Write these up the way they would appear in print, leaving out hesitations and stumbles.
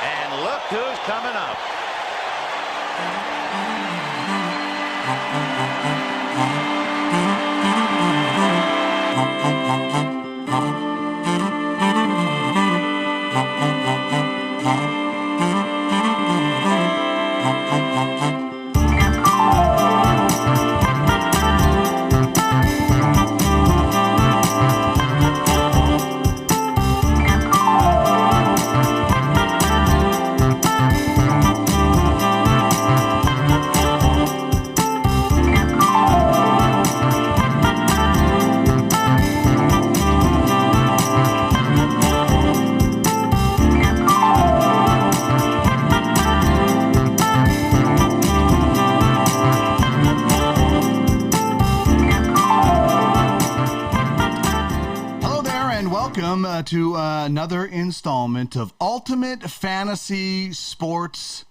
And look who's coming up. To another installment of Ultimate Fantasy Sports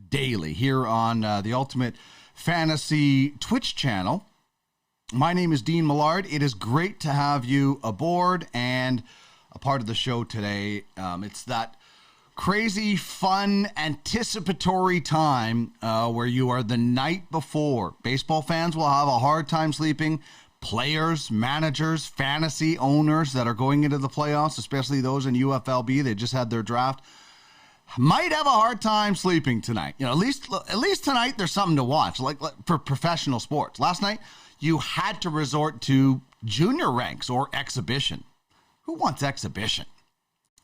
Daily here on the Ultimate Fantasy Twitch channel. My name is Dean Millard. It is great to have you aboard and a part of the show today. It's that crazy, fun, anticipatory time where you are the night before. Baseball fans will have a hard time sleeping. Players, managers, fantasy owners that are going into the playoffs, especially those in UFLB, they just had their draft, might have a hard time sleeping tonight. You know, at least tonight there's something to watch, like for professional sports. Last night, you had to resort to junior ranks or exhibition. Who wants exhibition?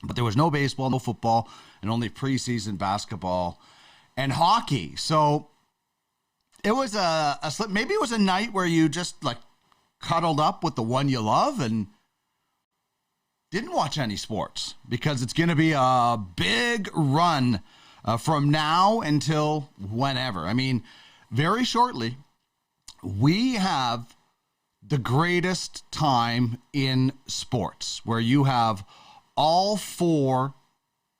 But there was no baseball, no football, and only preseason basketball and hockey. So it was a slip. Maybe it was a night where you just like cuddled up with the one you love and didn't watch any sports, because it's going to be a big run from now until whenever. I mean, very shortly, we have the greatest time in sports where you have all four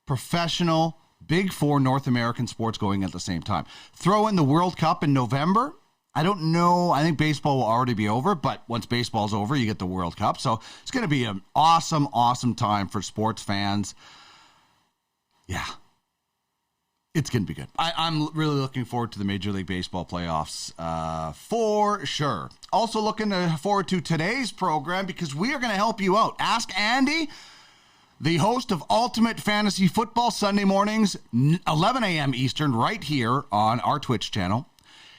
professional Big Four North American sports going at the same time. Throw in the World Cup in November. I don't know. I think baseball will already be over, but once baseball's over, you get the World Cup. So it's going to be an awesome, awesome time for sports fans. Yeah. It's going to be good. I'm really looking forward to the Major League Baseball playoffs for sure. Also looking forward to today's program because we are going to help you out. Ask Andy, the host of Ultimate Fantasy Football Sunday mornings, 11 a.m. Eastern, right here on our Twitch channel.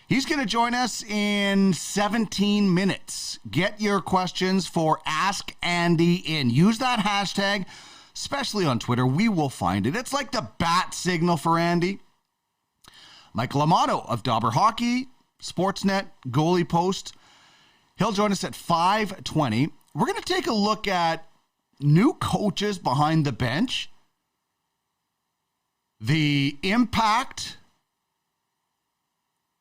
He's going to join us in 17 minutes. Get your questions for Ask Andy in. Use that hashtag, especially on Twitter. We will find it. It's like the bat signal for Andy. Michael Amato of Dobber Hockey, Sportsnet, Goalie Post. He'll join us at 5:20. We're going to take a look at new coaches behind the bench, the impact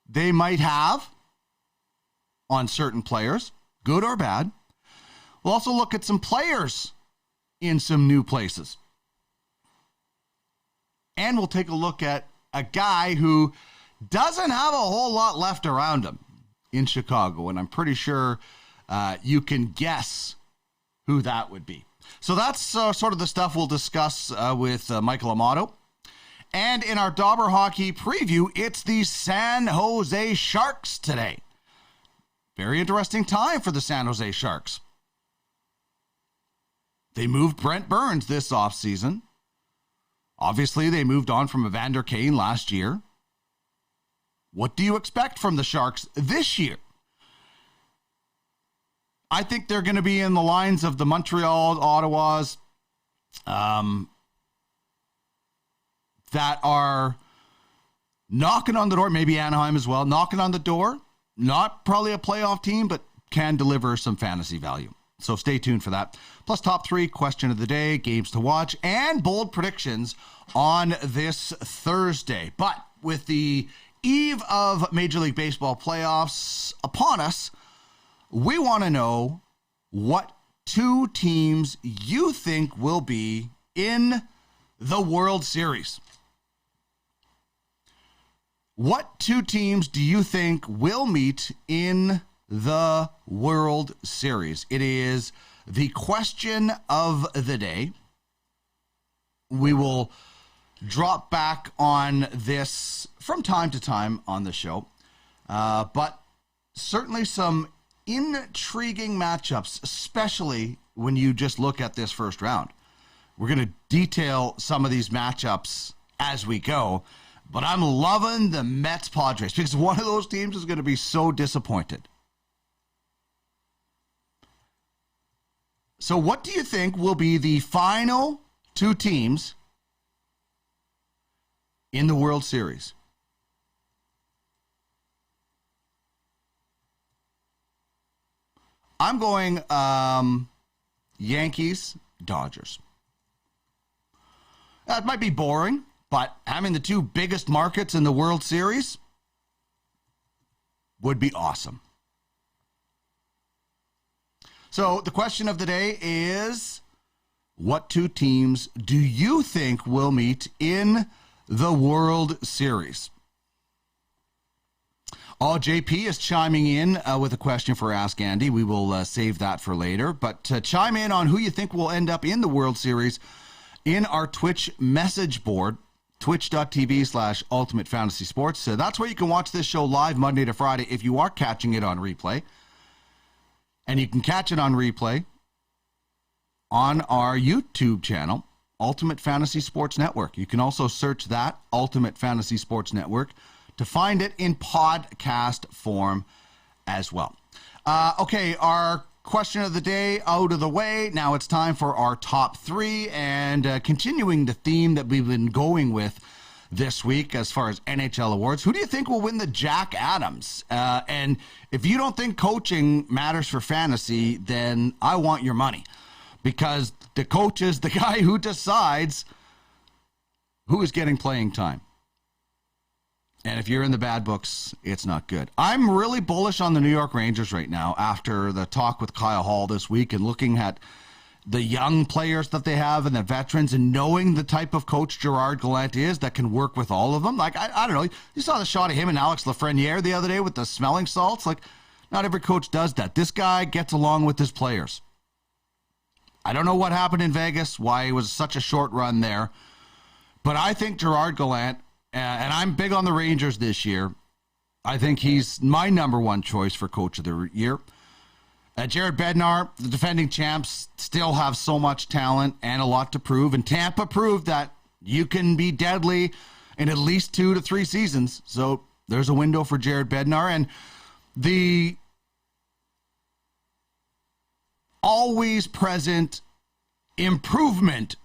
they might have on certain players, good or bad. We'll also look at some players in some new places. And we'll take a look at a guy who doesn't have a whole lot left around him in Chicago. And I'm pretty sure you can guess who that would be. So that's sort of the stuff we'll discuss with Michael Amato. And in our Dobber Hockey preview, it's the San Jose Sharks today. Very interesting time for the San Jose Sharks. They moved Brent Burns this offseason. Obviously, they moved on from Evander Kane last year. What do you expect from the Sharks this year? I think they're going to be in the lines of the Montreal, Ottawas, that are knocking on the door, maybe Anaheim as well, knocking on the door. Not probably a playoff team, but can deliver some fantasy value. So stay tuned for that. Plus top three, question of the day, games to watch, and bold predictions on this Thursday. But with the eve of Major League Baseball playoffs upon us, we want to know what two teams you think will be in the World Series. What two teams do you think will meet in the World Series? It is the question of the day. We will drop back on this from time to time on the show. But certainly some intriguing matchups, especially when you just look at this first round. We're going to detail some of these matchups as we go, but I'm loving the Mets-Padres because one of those teams is going to be so disappointed. So what do you think will be the final two teams in the World Series? I'm going Yankees, Dodgers. That might be boring, but having the two biggest markets in the World Series would be awesome. So the question of the day is, what two teams do you think will meet in the World Series? JP is chiming in with a question for Ask Andy. We will save that for later. But chime in on who you think will end up in the World Series in our Twitch message board, twitch.tv/Ultimate Fantasy Sports. That's where you can watch this show live Monday to Friday if you are catching it on replay. And you can catch it on replay on our YouTube channel, Ultimate Fantasy Sports Network. You can also search that, Ultimate Fantasy Sports Network, to find it in podcast form as well. Okay, our question of the day out of the way. Now it's time for our top three, and continuing the theme that we've been going with this week as far as NHL awards. Who do you think will win the Jack Adams? And if you don't think coaching matters for fantasy, then I want your money, because the coach is the guy who decides who is getting playing time. And if you're in the bad books, it's not good. I'm really bullish on the New York Rangers right now after the talk with Kyle Hall this week and looking at the young players that they have and the veterans and knowing the type of coach Gerard Gallant is that can work with all of them. Like, I don't know. You saw the shot of him and Alex Lafreniere the other day with the smelling salts. Like, not every coach does that. This guy gets along with his players. I don't know what happened in Vegas, why it was such a short run there. But I think Gerard Gallant, and I'm big on the Rangers this year, I think he's my number one choice for coach of the year. Jared Bednar, the defending champs, still have so much talent and a lot to prove. And Tampa proved that you can be deadly in at least 2 to 3 seasons. So there's a window for Jared Bednar. And the always present improvement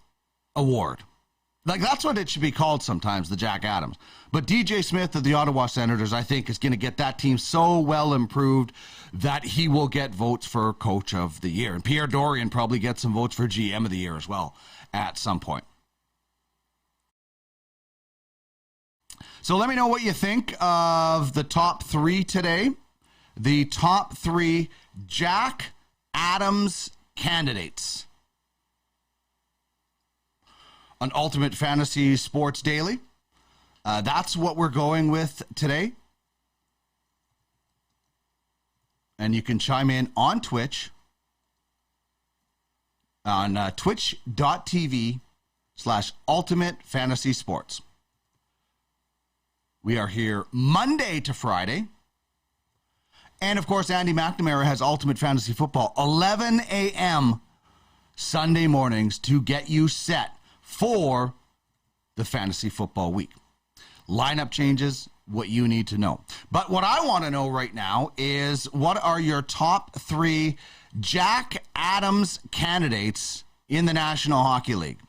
award. Like, that's what it should be called sometimes, the Jack Adams. But DJ Smith of the Ottawa Senators, I think, is going to get that team so well improved that he will get votes for Coach of the Year. And Pierre Dorian probably gets some votes for GM of the Year as well at some point. So let me know what you think of the top three today. The top three Jack Adams candidates on Ultimate Fantasy Sports Daily. That's what we're going with today. And you can chime in on Twitch on twitch.tv/Ultimate Fantasy Sports. We are here Monday to Friday. And, of course, Andy McNamara has Ultimate Fantasy Football 11 a.m. Sunday mornings to get you set for the fantasy football week. Lineup changes, what you need to know. But what I want to know right now is, what are your top three Jack Adams candidates in the National Hockey League?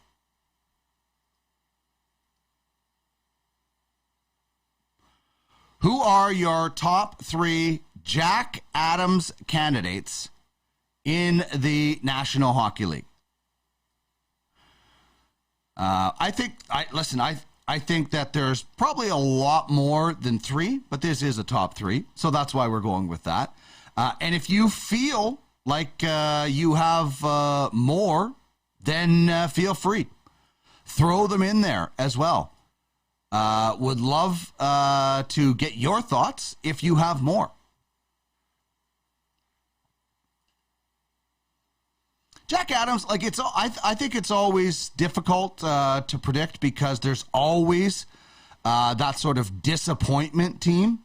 Who are your top three Jack Adams candidates in the National Hockey League? I think that there's probably a lot more than three, but this is a top three, so that's why we're going with that. And if you feel like you have more, then feel free. Throw them in there as well. Would love to get your thoughts if you have more. Jack Adams, like I think it's always difficult to predict because there's always that sort of disappointment team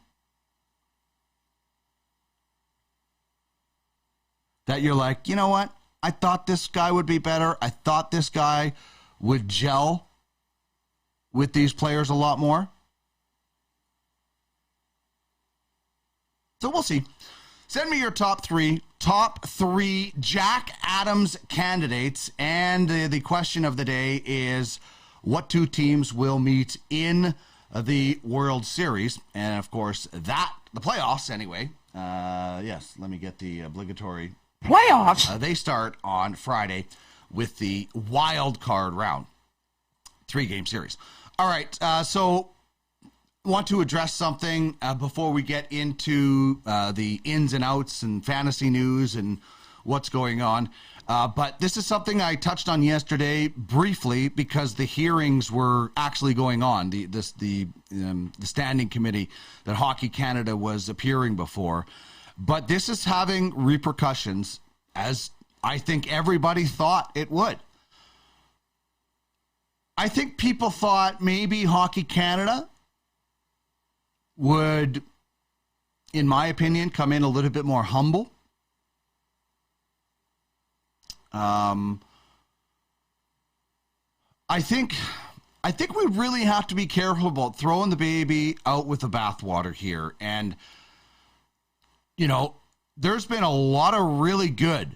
that you're like, you know what? I thought this guy would be better. I thought this guy would gel with these players a lot more. So we'll see. Send me your top three Jack Adams candidates. And the question of the day is, what two teams will meet in the World Series? And, of course, the playoffs anyway. Yes, let me get the obligatory playoffs. They start on Friday with the wild card round. 3-game series. All right, so want to address something before we get into the ins and outs and fantasy news and what's going on. But this is something I touched on yesterday briefly because the hearings were actually going on. The standing committee that Hockey Canada was appearing before. But this is having repercussions, as I think everybody thought it would. I think people thought maybe Hockey Canada would, in my opinion, come in a little bit more humble. I think we really have to be careful about throwing the baby out with the bathwater here. And, you know, there's been a lot of really good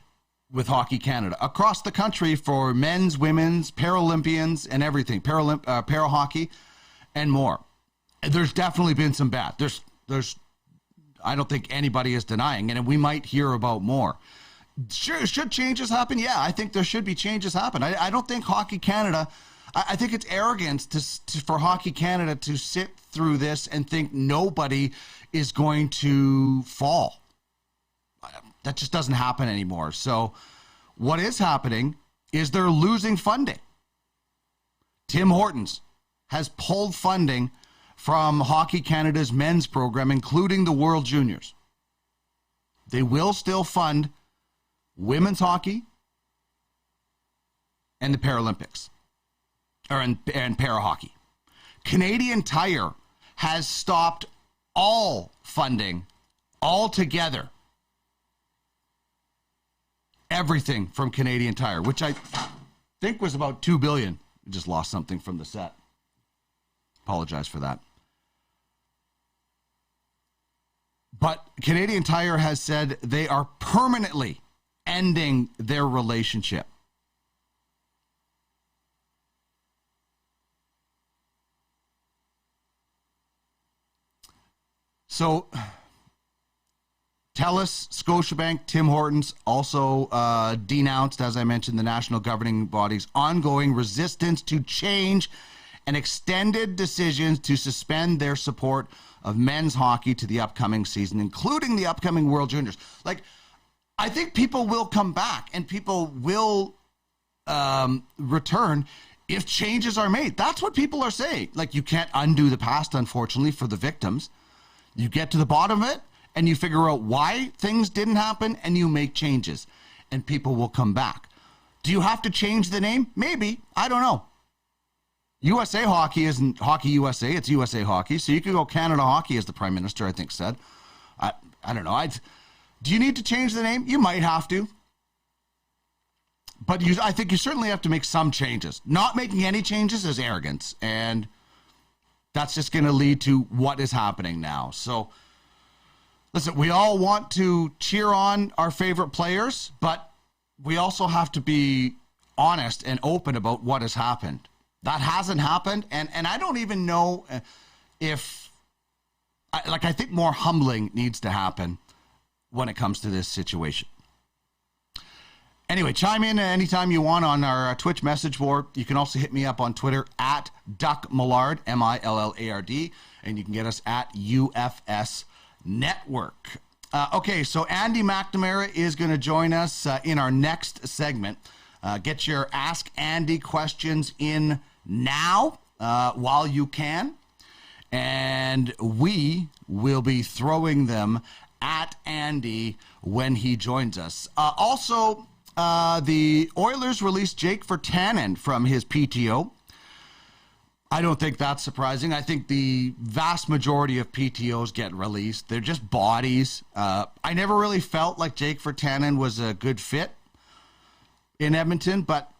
with Hockey Canada across the country for men's, women's, Paralympians, and everything, para hockey, and more. There's definitely been some bad. There's, I don't think anybody is denying, and we might hear about more. Sure, should changes happen? Yeah, I think there should be changes happen. I don't think Hockey Canada, I think it's arrogance for Hockey Canada to sit through this and think nobody is going to fall. That just doesn't happen anymore. So what is happening is they're losing funding. Tim Hortons has pulled funding from Hockey Canada's men's program, including the World Juniors. They will still fund women's hockey and the Paralympics, and para hockey. Canadian Tire has stopped all funding altogether. Everything from Canadian Tire, which I think was about $2 billion. We just lost something from the set. Apologize for that. But Canadian Tire has said they are permanently ending their relationship. So TELUS, Scotiabank, Tim Hortons also denounced, as I mentioned, the national governing body's ongoing resistance to change and extended decisions to suspend their support of men's hockey to the upcoming season, including the upcoming World Juniors. Like, I think people will come back and people will return if changes are made. That's what people are saying. Like, you can't undo the past, unfortunately, for the victims. You get to the bottom of it, and you figure out why things didn't happen, and you make changes, and people will come back. Do you have to change the name? Maybe. I don't know. USA Hockey isn't Hockey USA. It's USA Hockey. So you could go Canada Hockey, as the Prime Minister, I think, said. I don't know. Do you need to change the name? You might have to. But I think you certainly have to make some changes. Not making any changes is arrogance, and that's just going to lead to what is happening now. So, listen, we all want to cheer on our favorite players, but we also have to be honest and open about what has happened. That hasn't happened, and I don't even know if, I think more humbling needs to happen when it comes to this situation. Anyway, chime in anytime you want on our Twitch message board. You can also hit me up on Twitter at Duck Millard, Millard, and you can get us at UFS Network. Okay, so Andy McNamara is going to join us in our next segment. Get your Ask Andy questions in now while you can, and we will be throwing them at Andy when he joins us. Also, The Oilers released Jake Virtanen from his PTO. I don't think that's surprising. I think the vast majority of PTOs get released. They're just bodies. I never really felt like Jake Virtanen was a good fit in Edmonton, but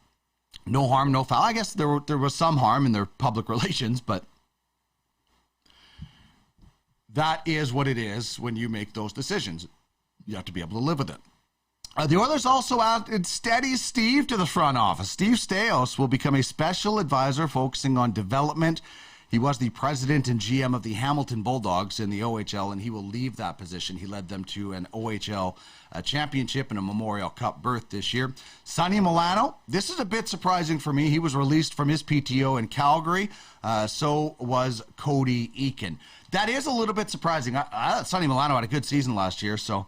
no harm, no foul. I guess there was some harm in their public relations, but that is what it is when you make those decisions. You have to be able to live with it. The Oilers also added Steady Steve to the front office. Steve Staios will become a special advisor focusing on development. He was the president and GM of the Hamilton Bulldogs in the OHL, and he will leave that position. He led them to an OHL championship and a Memorial Cup berth this year. Sonny Milano, this is a bit surprising for me. He was released from his PTO in Calgary. So was Cody Eakin. That is a little bit surprising. Sonny Milano had a good season last year, so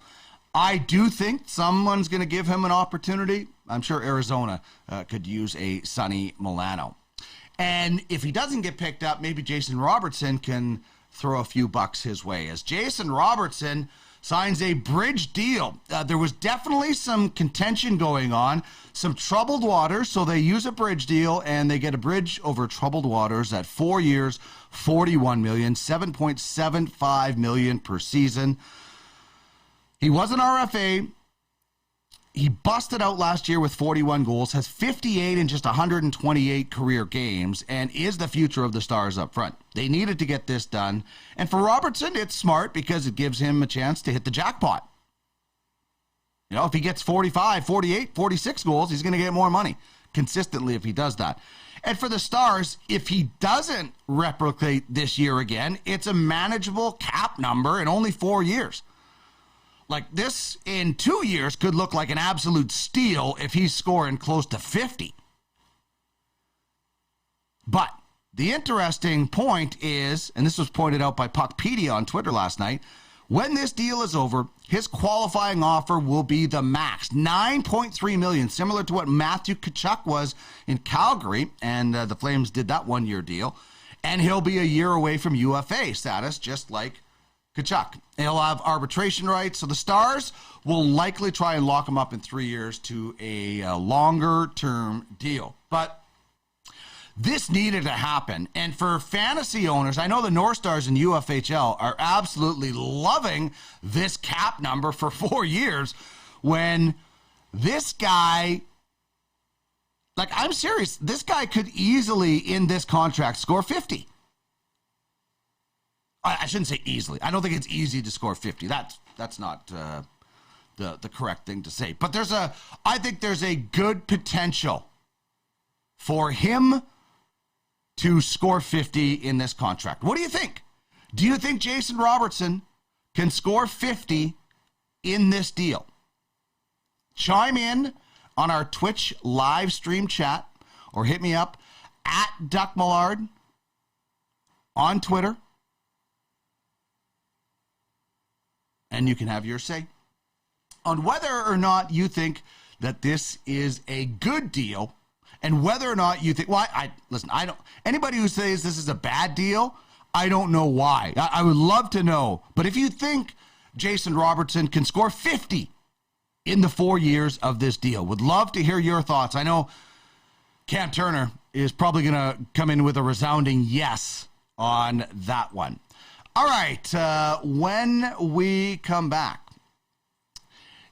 I do think someone's going to give him an opportunity. I'm sure Arizona could use a Sonny Milano. And if he doesn't get picked up, maybe Jason Robertson can throw a few bucks his way. As Jason Robertson signs a bridge deal. There was definitely some contention going on, some troubled waters, so they use a bridge deal, and they get a bridge over troubled waters at 4 years, $41 million, $7.75 million per season. He was an RFA. He busted out last year with 41 goals, has 58 in just 128 career games, and is the future of the Stars up front. They needed to get this done. And for Robertson, it's smart because it gives him a chance to hit the jackpot. You know, if he gets 45, 48, 46 goals, he's going to get more money consistently if he does that. And for the Stars, if he doesn't replicate this year again, it's a manageable cap number in only 4 years. Like, this in 2 years could look like an absolute steal if he's scoring close to 50. But the interesting point is, and this was pointed out by Puckpedia on Twitter last night, when this deal is over, his qualifying offer will be the max, $9.3 million, similar to what Matthew Tkachuk was in Calgary, and the Flames did that one-year deal. And he'll be a year away from UFA status, just like Tkachuk. He'll have arbitration rights, so the Stars will likely try and lock him up in 3 years to a longer-term deal. But this needed to happen, and for fantasy owners, I know the North Stars and UFHL are absolutely loving this cap number for 4 years when this guy, like, I'm serious, this guy could easily, in this contract, score 50. I shouldn't say easily. I don't think it's easy to score 50. That's not the correct thing to say. But I think there's a good potential for him to score 50 in this contract. What do you think? Do you think Jason Robertson can score 50 in this deal? Chime in on our Twitch live stream chat or hit me up at Duck Millard on Twitter. And you can have your say on whether or not you think that this is a good deal, and whether or not you think, well, I don't, anybody who says this is a bad deal, I don't know why. I would love to know. But if you think Jason Robertson can score 50 in the 4 years of this deal, would love to hear your thoughts. I know Cam Turner is probably going to come in with a resounding yes on that one. All right, when we come back,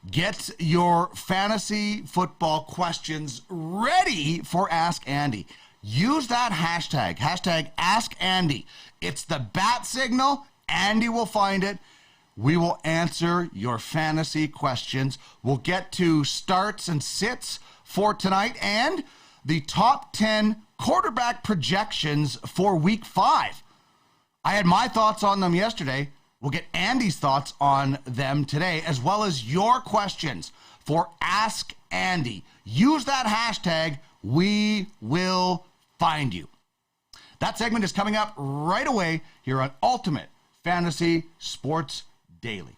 get your fantasy football questions ready for Ask Andy. Use that hashtag Ask Andy. It's the bat signal. Andy will find it. We will answer your fantasy questions. We'll get to starts and sits for tonight and the top 10 quarterback projections for Week 5. I had my thoughts on them yesterday. We'll get Andy's thoughts on them today, as well as your questions for Ask Andy. Use that hashtag. We will find you. That segment is coming up right away here on Ultimate Fantasy Sports Daily.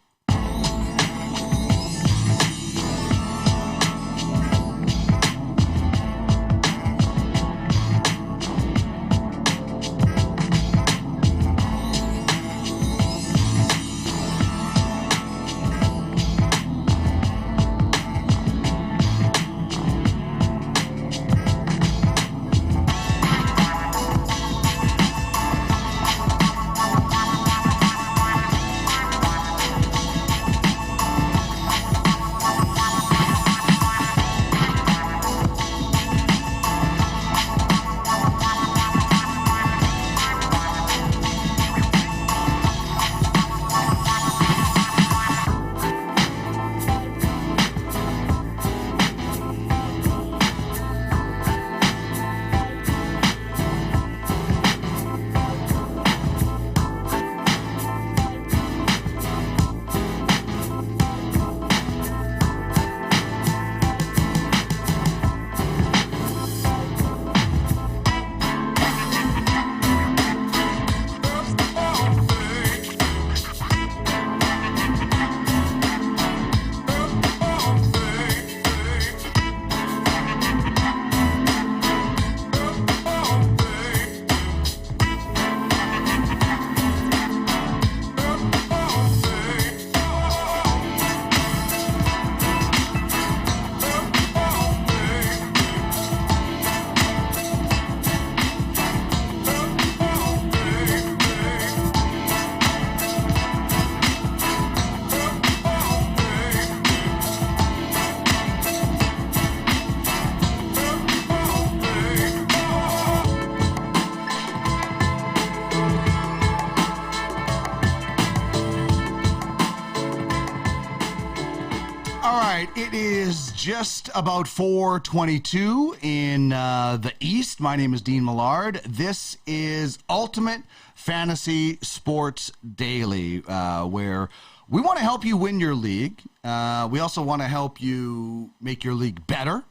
right, it is just about 4:22 in the East. My name is Dean Millard. This is Ultimate Fantasy Sports Daily, where we want to help you win your league. We also want to help you make your league better.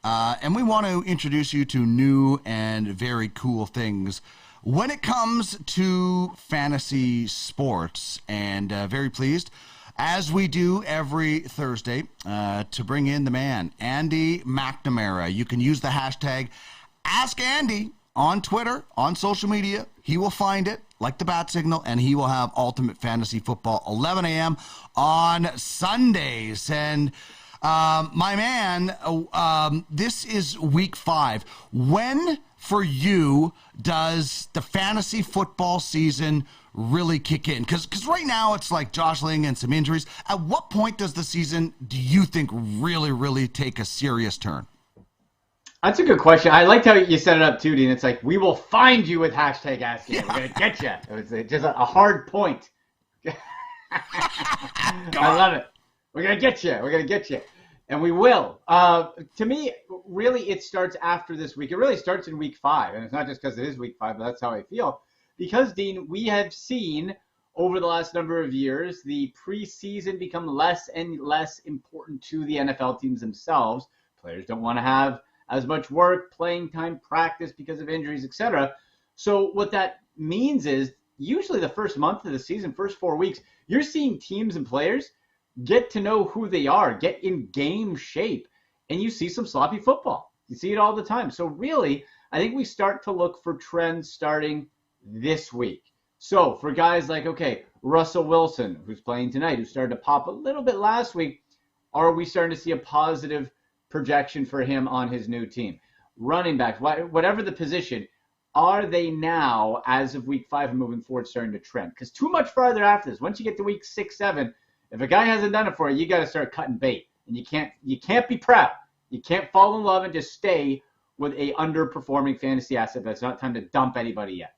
And we want to introduce you to new and very cool things when it comes to fantasy sports. And very pleased, as we do every Thursday, to bring in the man, Andy McNamara. You can use the hashtag AskAndy on Twitter, on social media. He will find it, like the bat signal, and he will have Ultimate Fantasy Football 11 a.m. on Sundays. And my man, this is week 5. When, for you, does the fantasy football season really kick in? Because right now it's like jostling and some injuries. At what point does the season, do you think, really take a serious turn? That's a good question. I liked how you set it up too, Dean. It's like, we will find you with hashtag asking. Yeah. We're going to get you. It was just a hard point. I love it. We're going to get you. We're going to get you. And we will. To me, really, it starts after this week. It really starts in week 5. And it's not just because it is week 5, but that's how I feel. Because, Dean, we have seen over the last number of years the preseason become less and less important to the NFL teams themselves. Players don't want to have as much work, playing time, practice because of injuries, etc. So what that means is usually the first month of the season, first 4 weeks, you're seeing teams and players get to know who they are, get in game shape, and you see some sloppy football. You see it all the time. So really, I think we start to look for trends starting this week. So for guys like, okay, Russell Wilson, who's playing tonight, who started to pop a little bit last week, are we starting to see a positive projection for him on his new team? Running backs, whatever the position, are they now, as of week 5 and moving forward, starting to trend? Because too much farther after this, once you get to week 6, 7, if a guy hasn't done it for you, you got to start cutting bait. And you can't be proud. You can't fall in love and just stay with a underperforming fantasy asset that's not time to dump anybody yet.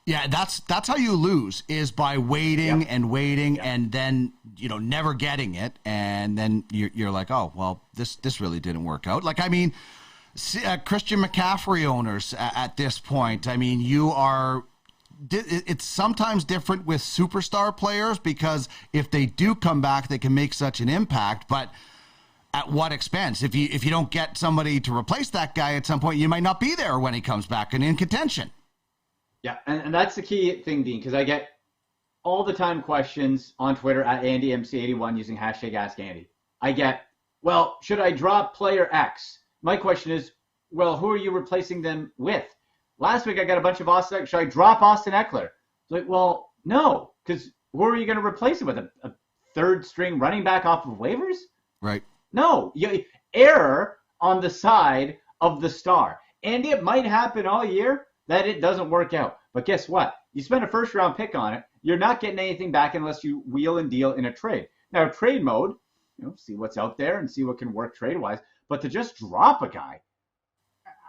Yeah, that's how you lose, is by waiting and waiting and then, never getting it. And then you're like, oh, well, this really didn't work out. Like, I mean, Christian McCaffrey owners at this point, I mean, it's sometimes different with superstar players, because if they do come back, they can make such an impact. But at what expense? If you don't get somebody to replace that guy at some point, you might not be there when he comes back and in contention. Yeah, and that's the key thing, Dean, because I get all the time questions on Twitter at AndyMC81 using hashtag AskAndy. I get, well, should I drop player X? My question is, well, who are you replacing them with? Last week I got a bunch of Austin. Should I drop Austin Eckler? It's like, well, no, because who are you going to replace him with? A third-string running back off of waivers? Right. No, error on the side of the star. And it might happen all year that it doesn't work out. But guess what? You spend a first-round pick on it. You're not getting anything back unless you wheel and deal in a trade. Now, trade mode, see what's out there and see what can work trade-wise. But to just drop a guy,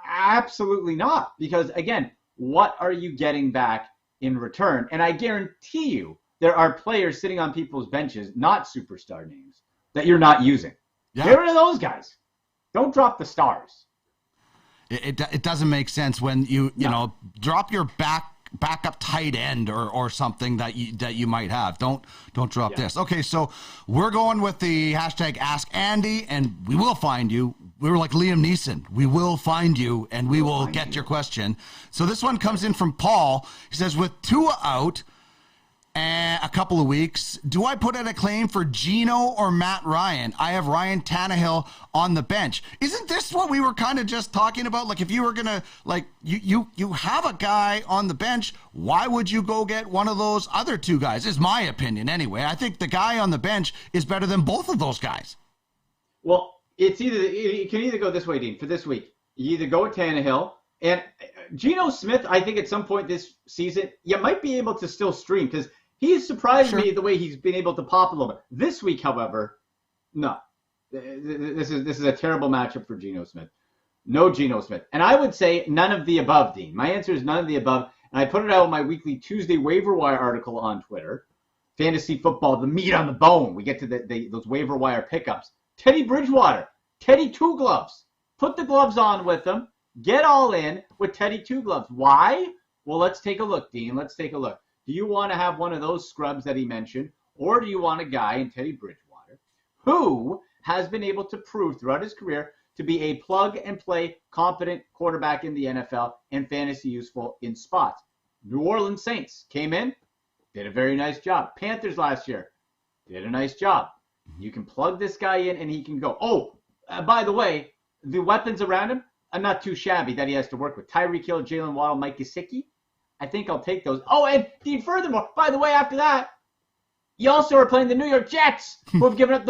absolutely not. Because, again, what are you getting back in return? And I guarantee you there are players sitting on people's benches, not superstar names, that you're not using. Yeah. Get rid of those guys. Don't drop the stars. It doesn't make sense when you drop your backup tight end or something that you might have. Don't drop this. Okay, so we're going with the hashtag AskAndy, and we will find you. We were like Liam Neeson. We will find you, and we will get your question. So this one comes in from Paul. He says, with Tua out a couple of weeks, do I put in a claim for Geno or Matt Ryan? I have Ryan Tannehill on the bench. Isn't this what we were kind of just talking about? Like, if you were going to, like, you have a guy on the bench, why would you go get one of those other two guys? Is my opinion anyway. I think the guy on the bench is better than both of those guys. Well, it can either go this way, Dean, for this week. You either go with Tannehill, and Geno Smith, I think at some point this season, you might be able to still stream, because he's surprised me the way he's been able to pop a little bit. This week, however, no. This is a terrible matchup for Geno Smith. No Geno Smith. And I would say none of the above, Dean. My answer is none of the above. And I put it out in my weekly Tuesday waiver wire article on Twitter. Fantasy football, the meat on the bone. We get to those waiver wire pickups. Teddy Bridgewater. Teddy Two Gloves. Put the gloves on with him. Get all in with Teddy Two Gloves. Why? Well, let's take a look, Dean. Let's take a look. Do you want to have one of those scrubs that he mentioned, or do you want a guy in Teddy Bridgewater who has been able to prove throughout his career to be a plug-and-play competent quarterback in the NFL and fantasy useful in spots? New Orleans Saints came in, did a very nice job. Panthers last year did a nice job. You can plug this guy in and he can go. Oh, by the way, the weapons around him are not too shabby that he has to work with. Tyreek Hill, Jalen Waddle, Mike Gesicki. I think I'll take those. Oh, and Dean, furthermore, by the way, after that, you also are playing the New York Jets, who have given up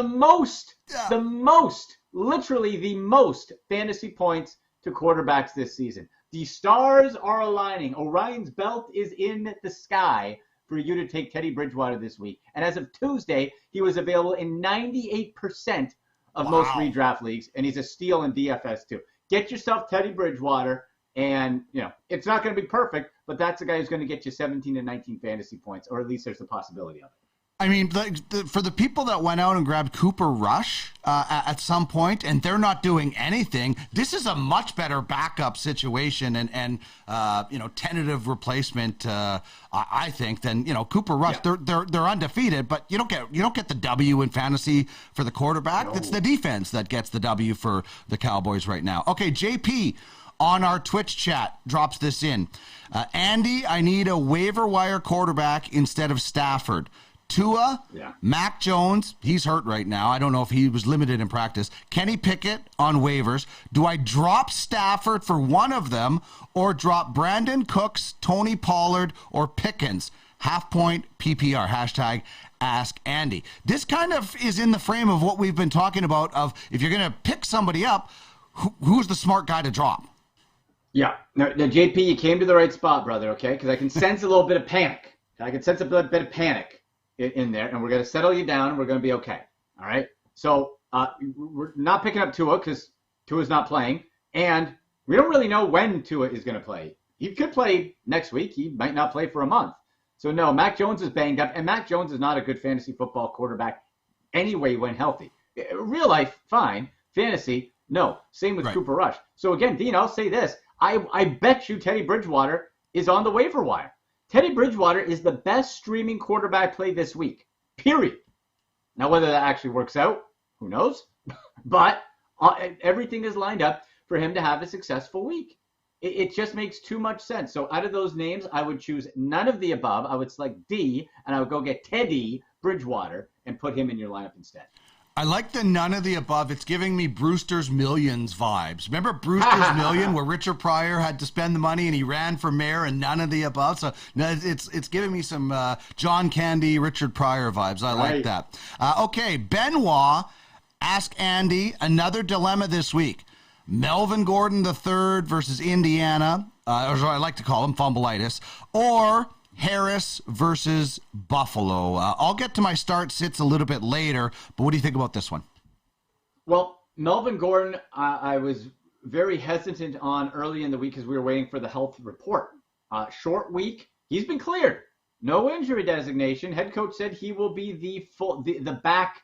literally the most fantasy points to quarterbacks this season. The stars are aligning. Orion's belt is in the sky for you to take Teddy Bridgewater this week. And as of Tuesday, he was available in 98% of most redraft leagues, and he's a steal in DFS too. Get yourself Teddy Bridgewater, and it's not going to be perfect, but that's a guy who's going to get you 17 and 19 fantasy points, or at least there's the possibility of it. I mean, for the people that went out and grabbed Cooper Rush at some point, and they're not doing anything, this is a much better backup situation and tentative replacement, I think, than Cooper Rush. Yeah. They're undefeated, but you don't get the W in fantasy for the quarterback. No. It's the defense that gets the W for the Cowboys right now. Okay, JP on our Twitch chat drops this in. Andy, I need a waiver wire quarterback instead of Stafford. Tua, Mac Jones, he's hurt right now. I don't know if he was limited in practice. Kenny Pickett on waivers. Do I drop Stafford for one of them or drop Brandon Cooks, Tony Pollard, or Pickens? Half-point PPR, hashtag Ask Andy. This kind of is in the frame of what we've been talking about of if you're going to pick somebody up, who's the smart guy to drop? Yeah. Now, JP, you came to the right spot, brother, okay? Because I can sense a little bit of panic. I can sense a bit of panic in there, and we're going to settle you down, and we're going to be okay. All right? So we're not picking up Tua because Tua's not playing, and we don't really know when Tua is going to play. He could play next week. He might not play for a month. So, no, Mac Jones is banged up, and Mac Jones is not a good fantasy football quarterback anyway when healthy. Real life, fine. Fantasy, no. Same with Cooper Rush. So, again, Dean, I'll say this. I bet you Teddy Bridgewater is on the waiver wire. Teddy Bridgewater is the best streaming quarterback play this week, period. Now, whether that actually works out, who knows? But everything is lined up for him to have a successful week. It just makes too much sense. So out of those names, I would choose none of the above. I would select D, and I would go get Teddy Bridgewater and put him in your lineup instead. I like the none of the above. It's giving me Brewster's Millions vibes. Remember Brewster's Million, where Richard Pryor had to spend the money and he ran for mayor, and none of the above? So it's giving me some John Candy, Richard Pryor vibes. I like that. Okay, Benoit, Ask Andy, another dilemma this week. Melvin Gordon III versus Indiana, or I like to call him fumbleitis, or Harris versus Buffalo. I'll get to my start sits a little bit later, but what do you think about this one? Well, Melvin Gordon, I was very hesitant on early in the week because we were waiting for the health report. Short week, he's been cleared. No injury designation. Head coach said he will be the back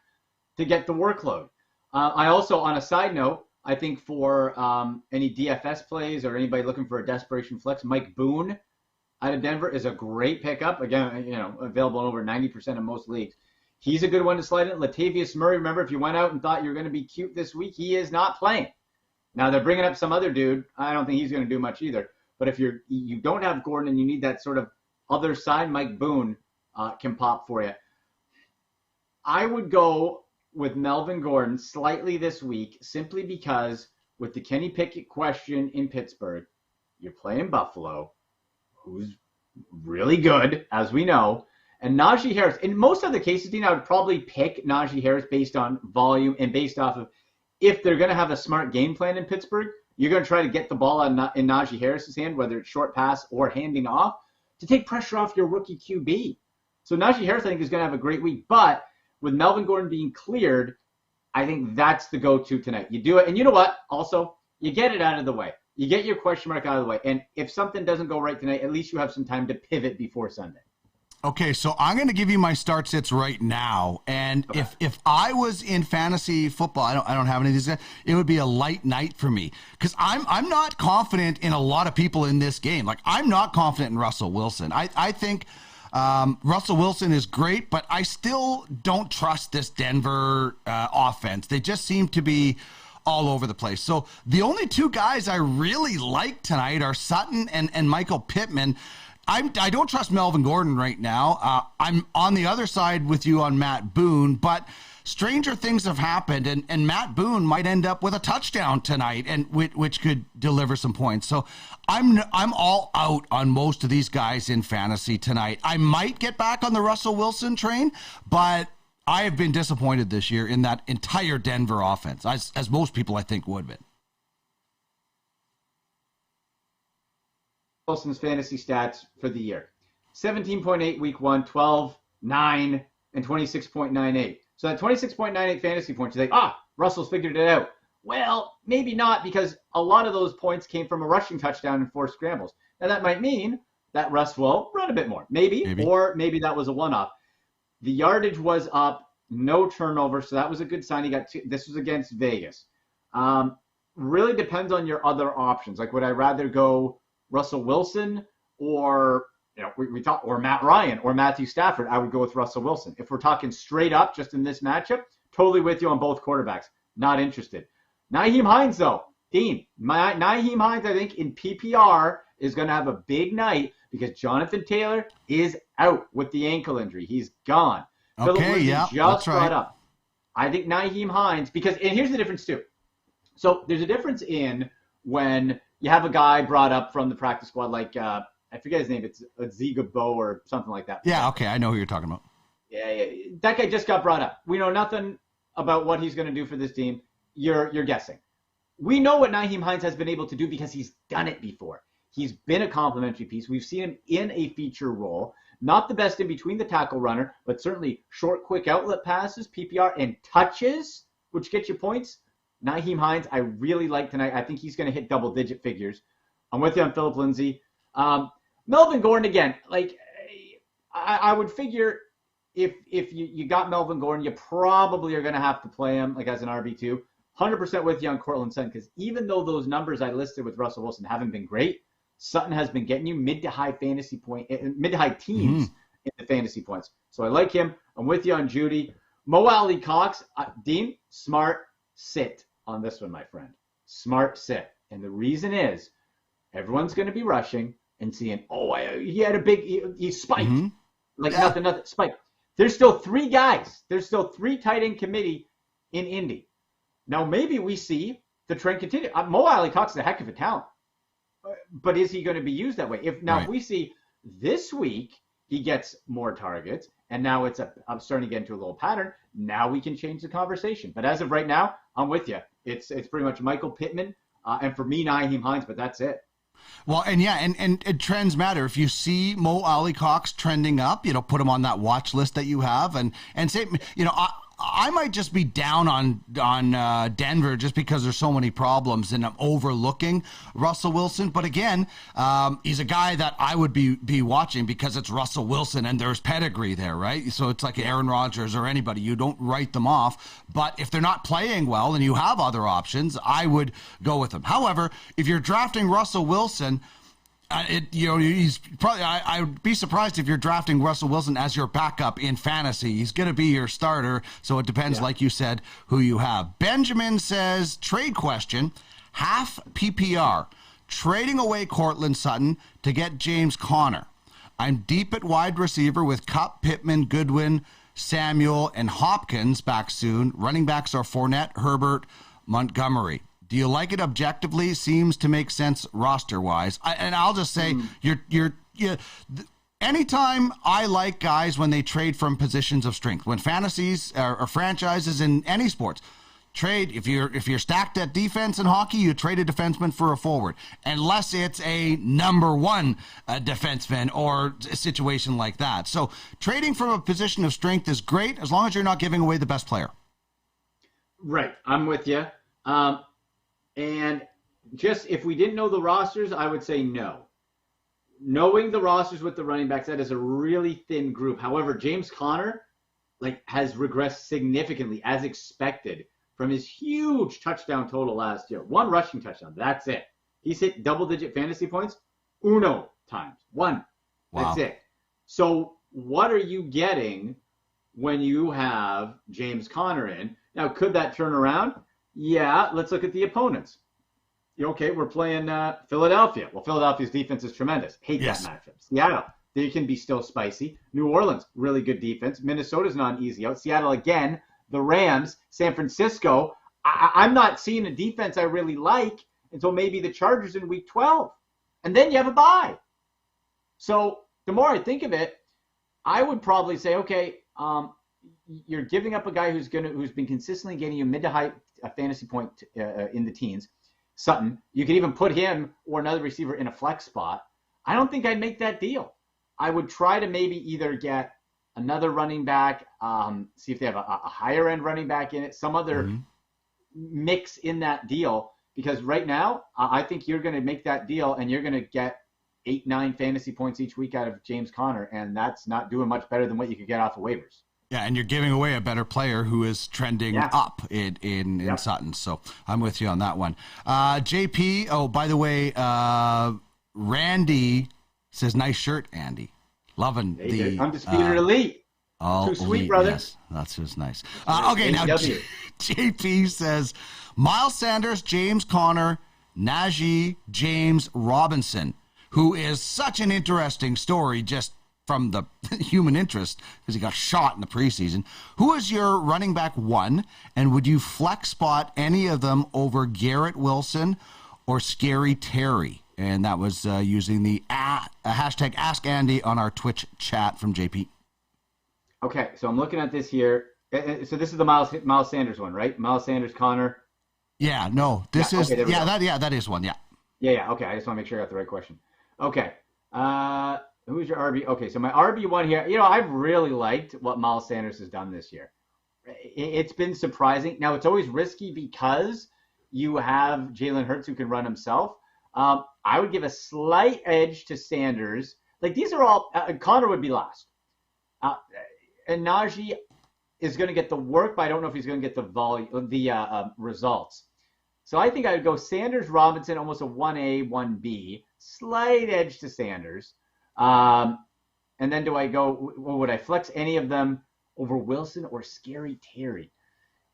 to get the workload. I also, on a side note, I think for any DFS plays or anybody looking for a desperation flex, Mike Boone out of Denver is a great pickup. Again, available in over 90% of most leagues. He's a good one to slide in. Latavius Murray, remember, if you went out and thought you were going to be cute this week, he is not playing. Now, they're bringing up some other dude. I don't think he's going to do much either. But if you don't have Gordon and you need that sort of other side, Mike Boone can pop for you. I would go with Melvin Gordon slightly this week simply because with the Kenny Pickett question in Pittsburgh, you're playing Buffalo, who's really good, as we know, and Najee Harris. In most of the cases, Dean, I would probably pick Najee Harris based on volume and based off of if they're going to have a smart game plan in Pittsburgh, you're going to try to get the ball in Najee Harris's hand, whether it's short pass or handing off, to take pressure off your rookie QB. So Najee Harris, I think, is going to have a great week. But with Melvin Gordon being cleared, I think that's the go-to tonight. You do it. And you know what? Also, you get it out of the way. You get your question mark out of the way. And if something doesn't go right tonight, at least you have some time to pivot before Sunday. Okay, so I'm going to give you my start sits right now, and Okay. if I was in fantasy football, I don't have any of these guys. It would be a light night for me because I'm not confident in a lot of people in this game. Like I'm not confident in Russell Wilson. I think Russell Wilson is great, but I still don't trust this Denver offense. They just seem to be all over the place. So the only two guys I really like tonight are Sutton and Michael Pittman. I don't trust Melvin Gordon right now. I'm on the other side with you on Matt Boone, but stranger things have happened, and Matt Boone might end up with a touchdown tonight, and which could deliver some points. So I'm all out on most of these guys in fantasy tonight. I might get back on the Russell Wilson train, but I have been disappointed this year in that entire Denver offense, as most people I think would be. Wilson's fantasy stats for the year. 17.8 week 1, 12, 9, and 26.98. So that 26.98 fantasy points, you think, Russell's figured it out. Well, maybe not, because a lot of those points came from a rushing touchdown and 4 scrambles. Now that might mean that Russ will run a bit more. Maybe. Or maybe that was a one-off. The yardage was up, no turnover, so that was a good sign. He got this was against Vegas. Really depends on your other options. Like, would I rather go Russell Wilson or or Matt Ryan or Matthew Stafford? I would go with Russell Wilson. If we're talking straight up just in this matchup, totally with you on both quarterbacks. Not interested. Nyheim Hines, though. Dean, Nyheim Hines, I think, in PPR is going to have a big night because Jonathan Taylor is out with the ankle injury. He's gone. Okay, yeah, just brought up. I think Nyheim Hines, and here's the difference too. So there's a difference in when you have a guy brought up from the practice squad, like I forget his name, it's Zigabo or something like that. Yeah, okay, I know who you're talking about. Yeah, that guy just got brought up. We know nothing about what he's going to do for this team. You're guessing. We know what Nyheim Hines has been able to do because he's done it before. He's been a complimentary piece. We've seen him in a feature role. Not the best in between the tackle runner, but certainly short, quick outlet passes, PPR, and touches, which get you points. Nyheim Hines, I really like tonight. I think he's going to hit double-digit figures. I'm with you on Phillip Lindsay. Melvin Gordon, again, like I would figure if you got Melvin Gordon, you probably are going to have to play him like as an RB2. 100% with you on Cortland Sutton, because even though those numbers I listed with Russell Wilson haven't been great, Sutton has been getting you mid to high teens in the fantasy points. So I like him. I'm with you on Judy. Mo Alley Cox, Dean, smart sit on this one, my friend. Smart sit. And the reason is everyone's going to be rushing and seeing, he had a big, he spiked. Nothing, spiked. There's still 3 guys. There's still 3 tight end committee in Indy. Now, maybe we see the trend continue. Mo Alley Cox is a heck of a talent. But is he going to be used that way? If we see this week he gets more targets, and now I'm starting to get into a little pattern, now we can change the conversation. But as of right now, I'm with you. It's pretty much Michael Pittman, and for me, Nyheim Hines, but that's it. Well, and trends matter. If you see Mo Alley Cox trending up, put him on that watch list that you have, and say, I might just be down on Denver just because there's so many problems and I'm overlooking Russell Wilson. But again, he's a guy that I would be watching because it's Russell Wilson and there's pedigree there, right? So it's like Aaron Rodgers or anybody. You don't write them off. But if they're not playing well and you have other options, I would go with them. However, if you're drafting Russell Wilson, he's probably. I would be surprised if you're drafting Russell Wilson as your backup in fantasy. He's going to be your starter, so it depends, like you said, who you have. Benjamin says, trade question, half PPR, trading away Cortland Sutton to get James Conner. I'm deep at wide receiver with Kupp, Pittman, Goodwin, Samuel, and Hopkins back soon. Running backs are Fournette, Herbert, Montgomery. Do you like it objectively? Seems to make sense roster-wise. And I'll just say, anytime I like guys when they trade from positions of strength, when fantasies or franchises in any sports trade, if you're stacked at defense in hockey, you trade a defenseman for a forward, unless it's a number one defenseman or a situation like that. So trading from a position of strength is great as long as you're not giving away the best player. Right, I'm with you. And just if we didn't know the rosters, I would say no. knowing the rosters with the running backs, that is a really thin group. However, James Conner has regressed significantly as expected from his huge touchdown total last year. 1 rushing touchdown. That's it. He's hit double-digit fantasy points uno times. 1. Wow. That's it. So what are you getting when you have James Conner in? Now, could that turn around? Yeah, let's look at the opponents. Okay, we're playing Philadelphia. Well, Philadelphia's defense is tremendous. Hate that matchup. Seattle, they can be still spicy. New Orleans, really good defense. Minnesota's not an easy out. Seattle again. The Rams, San Francisco. I'm not seeing a defense I really like until maybe the Chargers in week 12. And then you have a bye. So the more I think of it, I would probably say, okay, you're giving up a guy who's been consistently getting you mid to high fantasy point in the teens. Sutton, you could even put him or another receiver in a flex spot. I don't think I'd make that deal. I would try to maybe either get another running back, see if they have a higher end running back in it, some other mix in that deal. Because right now, I think you're going to make that deal and you're going to get 8-9 fantasy points each week out of James Conner, and that's not doing much better than what you could get off of waivers. Yeah, and you're giving away a better player who is trending up in Sutton. So I'm with you on that one. JP, oh, by the way, Randy says, nice shirt, Andy. Loving the Undisputed Elite. Oh, too sweet, elite, brother. Yes, that's just nice. Okay, now JP says, Miles Sanders, James Conner, Najee, James Robinson, who is such an interesting story just from the human interest because he got shot in the preseason. Who is your running back 1, and would you flex spot any of them over Garrett Wilson or Scary Terry? And that was using the hashtag Ask Andy on our Twitch chat from JP. Okay, so I'm looking at this here. So this is the Miles Sanders one, right? Miles Sanders, Connor. Yeah, no, this is okay, that is one. Yeah. Yeah. Okay, I just want to make sure I got the right question. Okay. Who's your RB? Okay, so my RB1 here, I've really liked what Miles Sanders has done this year. It's been surprising. Now, it's always risky because you have Jalen Hurts who can run himself. I would give a slight edge to Sanders. These are all Connor would be last. And Najee is going to get the work, but I don't know if he's going to get the results. So I think I would go Sanders, Robinson, almost a 1A, 1B, slight edge to Sanders. And then would I flex any of them over Wilson or Scary Terry?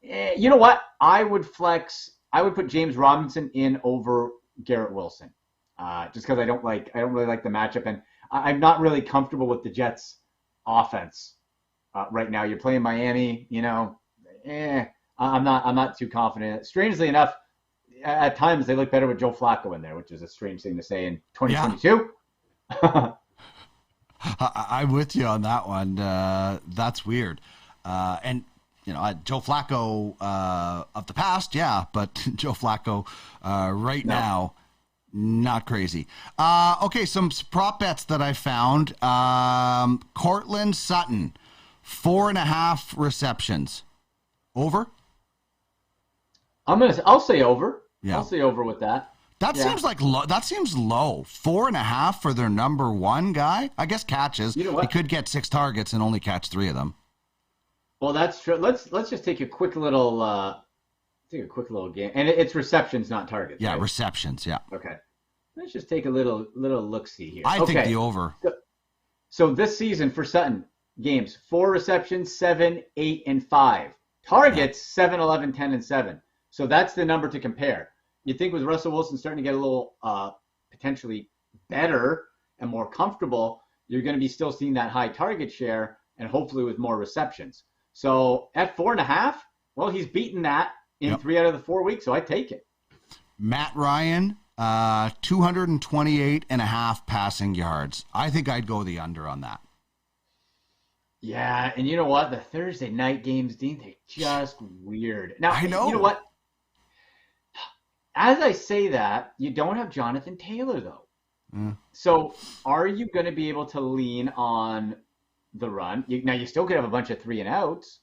You know what? I would put James Robinson in over Garrett Wilson. Just because I don't really like the matchup, and I'm not really comfortable with the Jets offense right now. You're playing Miami, I'm not too confident. Strangely enough, at times they look better with Joe Flacco in there, which is a strange thing to say in 2022. Yeah. I'm with you on that one. That's weird. And Joe Flacco of the past, yeah, but Joe Flacco now, not crazy. Okay, some prop bets that I found. Cortland Sutton, 4.5 receptions. Over? I'll say over. Yeah. I'll say over with that. That seems like low. That seems low. 4.5 for their number 1 guy. I guess catches. You know what? He could get 6 targets and only catch 3 of them. Well, that's true. Let's just take a quick little game, and it's receptions, not targets. Yeah, right? receptions. Yeah. Okay. Let's just take a little look-see here. I think the over. So this season for Sutton, games 4 receptions, 7, 8, and 5. Targets 7, 11, 10, and 7. So that's the number to compare. You'd think with Russell Wilson starting to get a little potentially better and more comfortable, you're going to be still seeing that high target share and hopefully with more receptions. So at 4.5, well, he's beaten that in 3 out of the 4 weeks, so I take it. Matt Ryan, 228.5 passing yards. I think I'd go the under on that. Yeah, and you know what? The Thursday night games, Dean, they're just weird. Now, I know. You know what? As I say that, you don't have Jonathan Taylor, though. So are you going to be able to lean on the run? Now, you still could have a bunch of 3 and outs.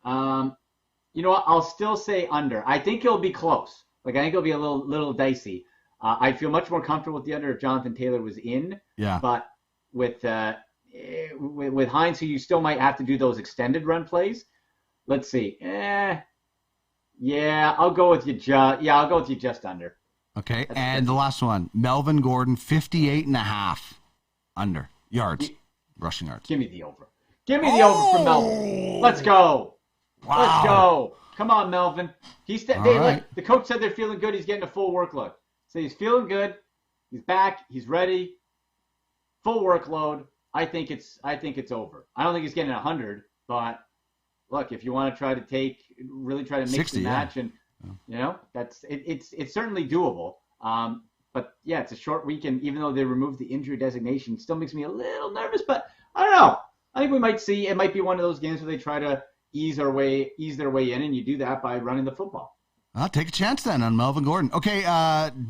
You know what? I'll still say under. I think it'll be close. I think it'll be a little dicey. I'd feel much more comfortable with the under if Jonathan Taylor was in. Yeah. But with Hines, who you still might have to do those extended run plays. Let's see. Yeah, I'll go with you. I'll go with you just under. Okay, and the last one, Melvin Gordon, 58.5 under yards, rushing yards. Give me the over. Give me the over from Melvin. Let's go. Wow. Let's go. Come on, Melvin. Right. Look, the coach said they're feeling good. He's getting a full workload. So he's feeling good. He's back. He's ready. Full workload. I think it's over. I don't think he's getting 100, but look, if you want to try to really try to mix 60, and match, and it's certainly doable. But yeah, it's a short weekend. Even though they removed the injury designation, it still makes me a little nervous. But I don't know. I think we might see. It might be one of those games where they try to ease their way in, and you do that by running the football. I'll take a chance then on Melvin Gordon. Okay,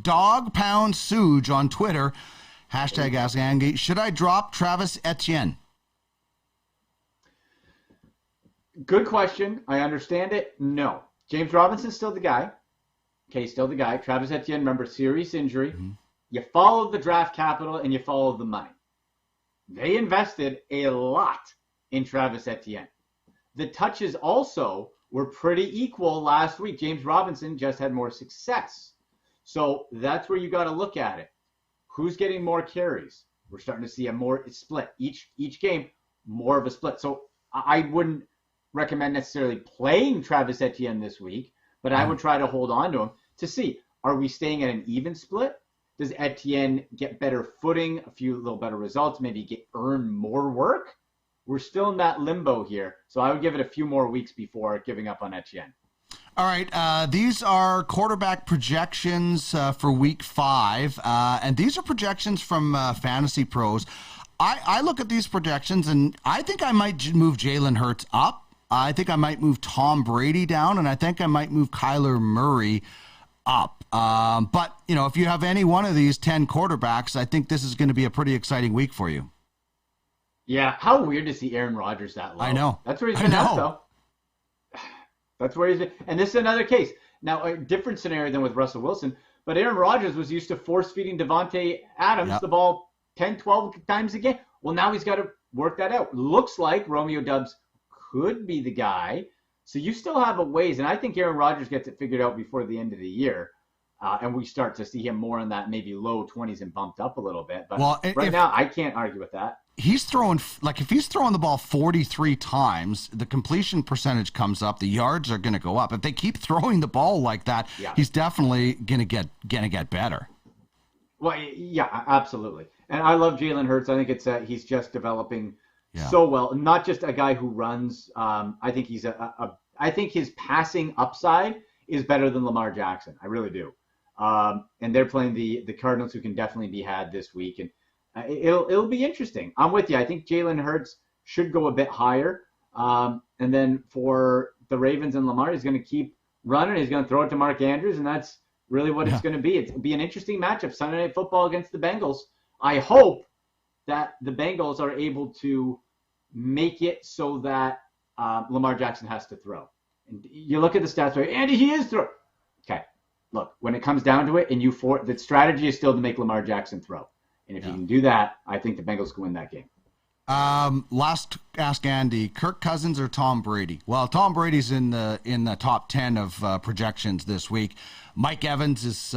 Dog Pound Suge on Twitter. Hashtag Ask Angie. Should I drop Travis Etienne? Good question. I understand it. No. James Robinson's still the guy. Okay, still the guy. Travis Etienne, remember, serious injury. Mm-hmm. You follow the draft capital and you follow the money. They invested a lot in Travis Etienne. The touches also were pretty equal last week. James Robinson just had more success. So that's where you got to look at it. Who's getting more carries? We're starting to see a more split. Each game, more of a split. So I wouldn't recommend necessarily playing Travis Etienne this week, but I would try to hold on to him to see, are we staying at an even split? Does Etienne get better footing, a few little better results, maybe earn more work? We're still in that limbo here. So I would give it a few more weeks before giving up on Etienne. All right, these are quarterback projections for Week 5, and these are projections from Fantasy Pros. I look at these projections, and I think I might move Jalen Hurts up. I think I might move Tom Brady down, and I think I might move Kyler Murray up. But, if you have any one of these 10 quarterbacks, I think this is going to be a pretty exciting week for you. Yeah, how weird to see Aaron Rodgers that low. I know. That's where he's been at, though. That's where he's been. And this is another case. Now, a different scenario than with Russell Wilson, but Aaron Rodgers was used to force-feeding Devontae Adams the ball 10, 12 times a game. Well, now he's got to work that out. Looks like Romeo Doubs could be the guy. So you still have a ways, and I think Aaron Rodgers gets it figured out before the end of the year, and we start to see him more in that maybe low 20s and bumped up a little bit. But right now, I can't argue with that. He's throwing, if he's throwing the ball 43 times, the completion percentage comes up, the yards are going to go up. If they keep throwing the ball like that, he's definitely going to get better. Well, yeah, absolutely. And I love Jalen Hurts. I think he's just developing so well. Not just a guy who runs. I think he's I think his passing upside is better than Lamar Jackson. I really do. And they're playing the Cardinals, who can definitely be had this week, and it'll be interesting. I'm with you. I think Jalen Hurts should go a bit higher. And then for the Ravens and Lamar, he's going to keep running. He's going to throw it to Mark Andrews, and that's really what it's going to be. It'll be an interesting matchup, Sunday Night Football against the Bengals. I hope that the Bengals are able to make it so that Lamar Jackson has to throw. And you look at the stats, right? Andy, he is throwing. Okay, look, when it comes down to it, and the strategy is still to make Lamar Jackson throw. And if you can do that, I think the Bengals can win that game. Last Ask Andy, Kirk Cousins or Tom Brady? Well, Tom Brady's in the top 10 of projections this week. Mike Evans is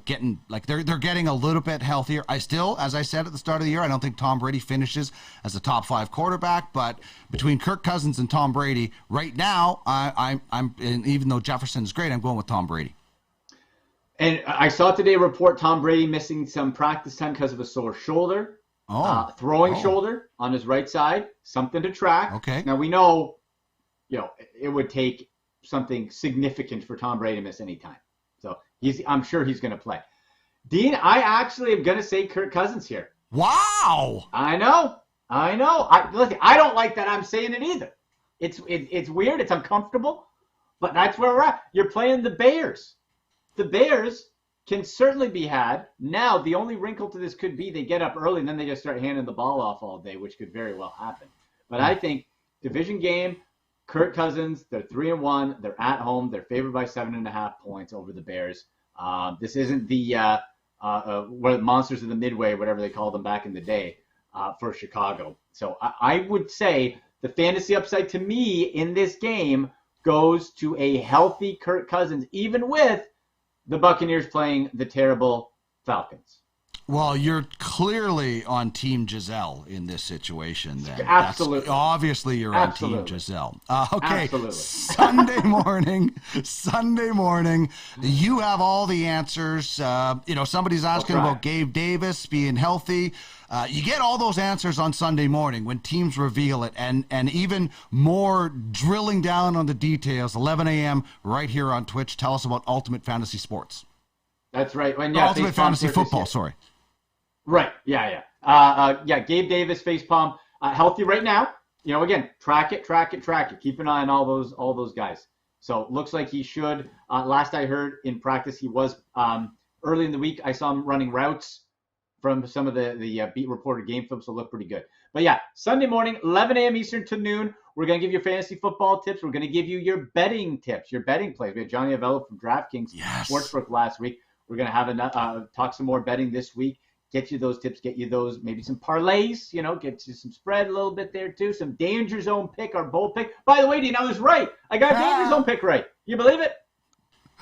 getting they're getting a little bit healthier. I still, as I said at the start of the year, I don't think Tom Brady finishes as a top 5 quarterback. But between Kirk Cousins and Tom Brady, right now, I'm and even though Jefferson's great, I'm going with Tom Brady. And I saw today a report Tom Brady missing some practice time because of a sore shoulder. Throwing shoulder on his right side, something to track. Okay. Now we know, it would take something significant for Tom Brady to miss any time. So I'm sure he's going to play. Dean, I actually am going to say Kirk Cousins here. Wow. I know. Listen, I don't like that I'm saying it either. It's weird. It's uncomfortable. But that's where we're at. You're playing the Bears. The Bears can certainly be had. Now, the only wrinkle to this could be they get up early and then they just start handing the ball off all day, which could very well happen. But I think division game, Kirk Cousins, they're 3-1. They're at home. They're favored by 7.5 points over the Bears. This isn't the what Monsters of the Midway, whatever they called them back in the day, for Chicago. So I would say the fantasy upside to me in this game goes to a healthy Kirk Cousins, even with the Buccaneers playing the terrible Falcons. Well, you're clearly on Team Giselle in this situation. Then Absolutely. Obviously, you're on Team Giselle. Okay. Absolutely. Sunday morning, you have all the answers. Somebody's asking about Gabe Davis being healthy. You get all those answers on Sunday morning when teams reveal it, and even more drilling down on the details. 11 a.m. right here on Twitch. Tell us about Ultimate Fantasy Sports. That's right. Ultimate Fantasy Football. Sorry. Right. Yeah. Gabe Davis, facepalm, healthy right now. Again, track it. Keep an eye on all those guys. So looks like he should. Last I heard in practice, he was early in the week. I saw him running routes from some of the beat reporter game film, so look pretty good. But yeah, Sunday morning, 11 a.m. Eastern to noon. We're going to give you fantasy football tips. We're going to give you your betting tips, your betting plays. We had Johnny Avello from DraftKings Sportsbook last week. We're going to have talk some more betting this week. Get you those tips, get you those, maybe some parlays, get you some spread a little bit there too, some danger zone pick, our bold pick. By the way, Dean, I was right. I got a danger zone pick right. You believe it?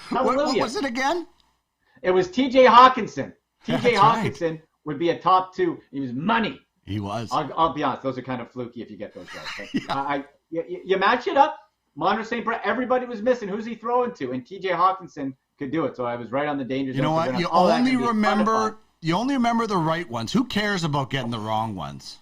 What was it again? It was TJ Hawkinson. TJ Hawkinson would be a top 2. He was money. He was. I'll be honest. Those are kind of fluky if you get those right. You match it up. Monter St. Brett, everybody was missing. Who's he throwing to? And TJ Hawkinson could do it. So I was right on the danger zone. You know what? You only remember the right ones. Who cares about getting the wrong ones?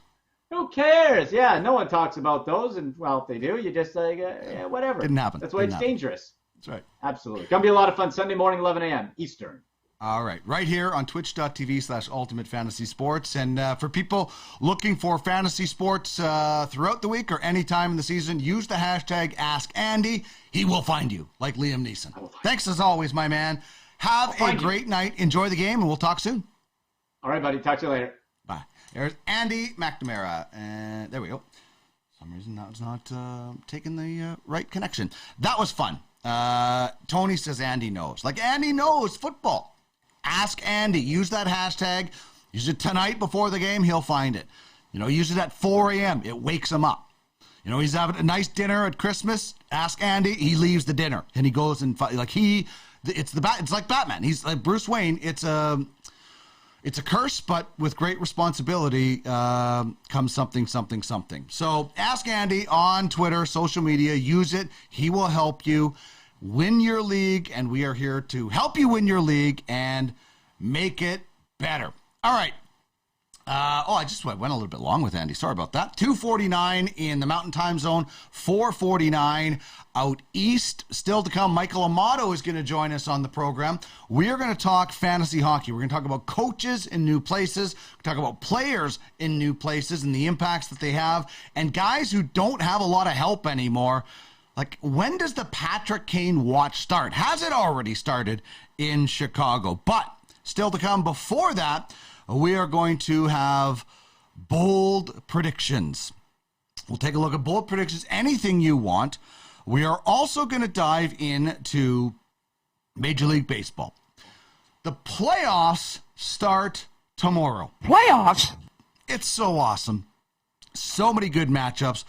Who cares? Yeah, no one talks about those. And, well, if they do, you just whatever. Didn't happen. That's why it's dangerous. That's right. Absolutely. Going to be a lot of fun Sunday morning, 11 a.m. Eastern. All right. Right here on twitch.tv/Ultimate Fantasy Sports. And for people looking for fantasy sports throughout the week or any time in the season, use the hashtag AskAndy. He will find you, like Liam Neeson. Thanks as always, my man. Have a great night. Enjoy the game, and we'll talk soon. All right, buddy. Talk to you later. Bye. There's Andy McNamara. And there we go. For some reason, that was not taking the right connection. That was fun. Tony says Andy knows. Like, Andy knows football. Ask Andy. Use that hashtag. Use it tonight before the game. He'll find it. Use it at 4 a.m. It wakes him up. He's having a nice dinner at Christmas. Ask Andy. He leaves the dinner. And he goes and, it's like Batman. He's like Bruce Wayne. It's a curse, but with great responsibility comes something. So ask Andy on Twitter, social media. Use it. He will help you win your league, and we are here to help you win your league and make it better. All right. I just went a little bit long with Andy. Sorry about that. 2:49 in the Mountain Time Zone, 4:49 out east. Still to come, Michael Amato is going to join us on the program. We are going to talk fantasy hockey. We're going to talk about coaches in new places, talk about players in new places and the impacts that they have, and guys who don't have a lot of help anymore. Like, when does the Patrick Kane watch start? Has it already started in Chicago? But still to come before that, we are going to have bold predictions. We'll take a look at bold predictions, anything you want. We are also going to dive into Major League Baseball. The playoffs start tomorrow. Playoffs? It's so awesome. So many good matchups.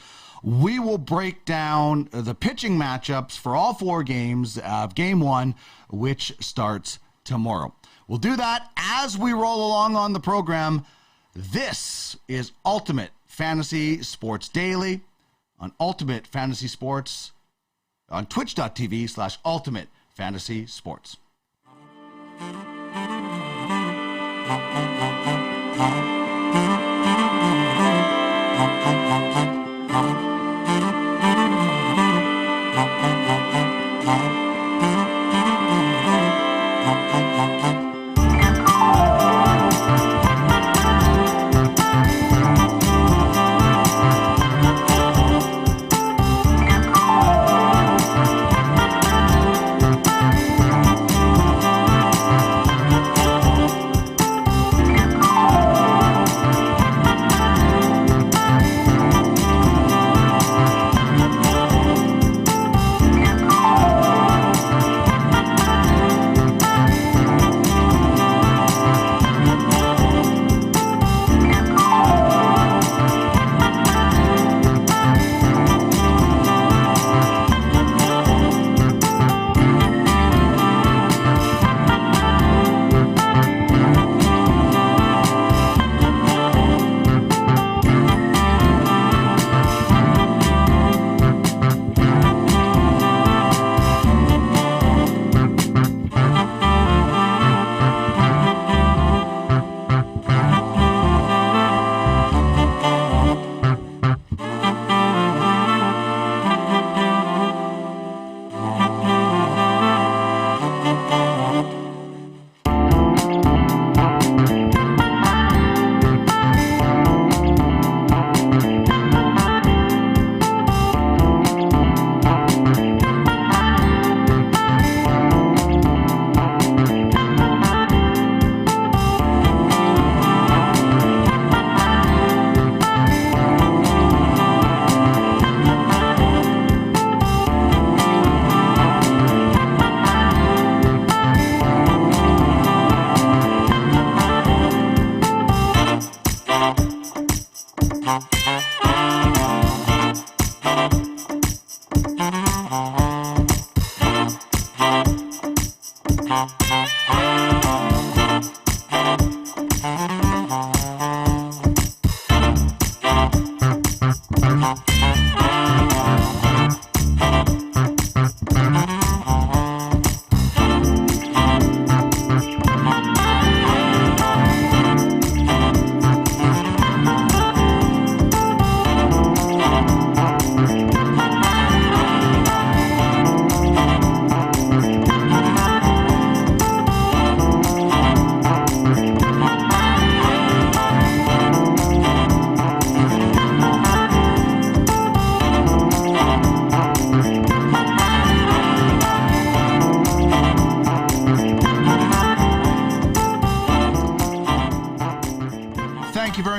We will break down the pitching matchups for all 4 games of Game 1, which starts tomorrow. We'll do that as we roll along on the program. This is Ultimate Fantasy Sports Daily on Ultimate Fantasy Sports on twitch.tv/Ultimate Fantasy Sports.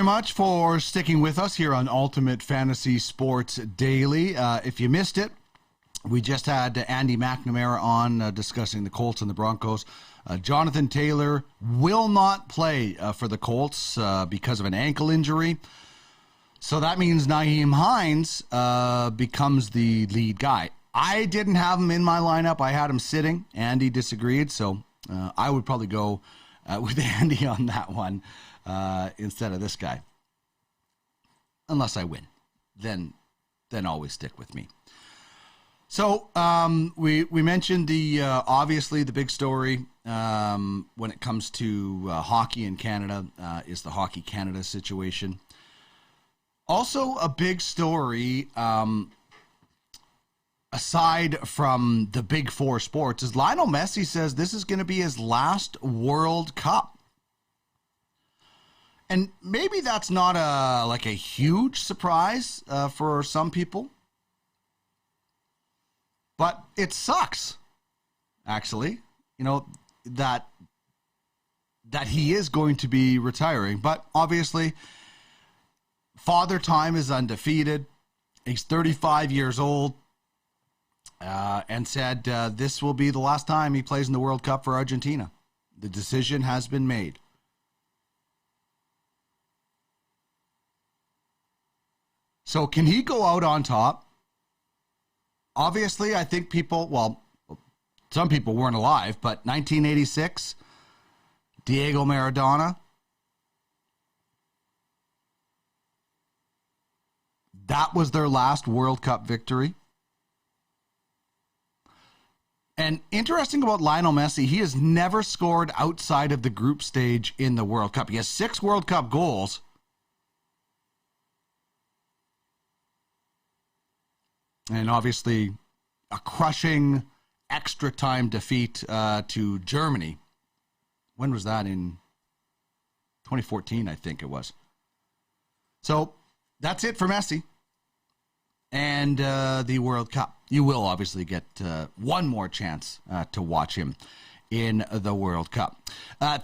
Much for sticking with us here on Ultimate Fantasy Sports Daily. If you missed it, we just had Andy McNamara on discussing the Colts and the Broncos. Jonathan Taylor will not play for the Colts because of an ankle injury. So that means Nyheim Hines becomes the lead guy. I didn't have him in my lineup. I had him sitting. Andy disagreed, so I would probably go with Andy on that one. Instead of this guy, unless I win, then always stick with me. So we mentioned the obviously the big story when it comes to hockey in Canada is the Hockey Canada situation. Also, a big story aside from the big four sports is Lionel Messi says this is going to be his last World Cup. And maybe that's not a huge surprise for some people, but it sucks. Actually, that he is going to be retiring. But obviously, Father Time is undefeated. He's 35 years old, and said this will be the last time he plays in the World Cup for Argentina. The decision has been made. So can he go out on top? Obviously, I think some people weren't alive, but 1986, Diego Maradona, that was their last World Cup victory. And interesting about Lionel Messi, he has never scored outside of the group stage in the World Cup. He has 6 World Cup goals. And obviously, a crushing extra time defeat to Germany. When was that? In 2014, I think it was. So that's it for Messi and the World Cup. You will obviously get one more chance to watch him in the World Cup.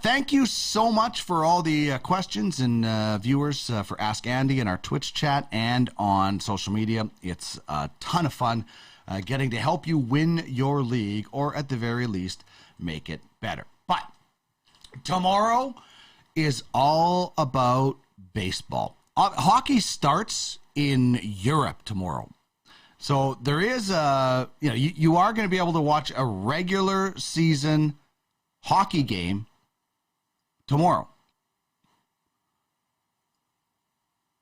Thank you so much for all the questions and viewers for Ask Andy in our Twitch chat and on social media. It's a ton of fun getting to help you win your league, or at the very least, make it better. But tomorrow is all about baseball. Hockey starts in Europe tomorrow. So there is you are going to be able to watch a regular season hockey game tomorrow.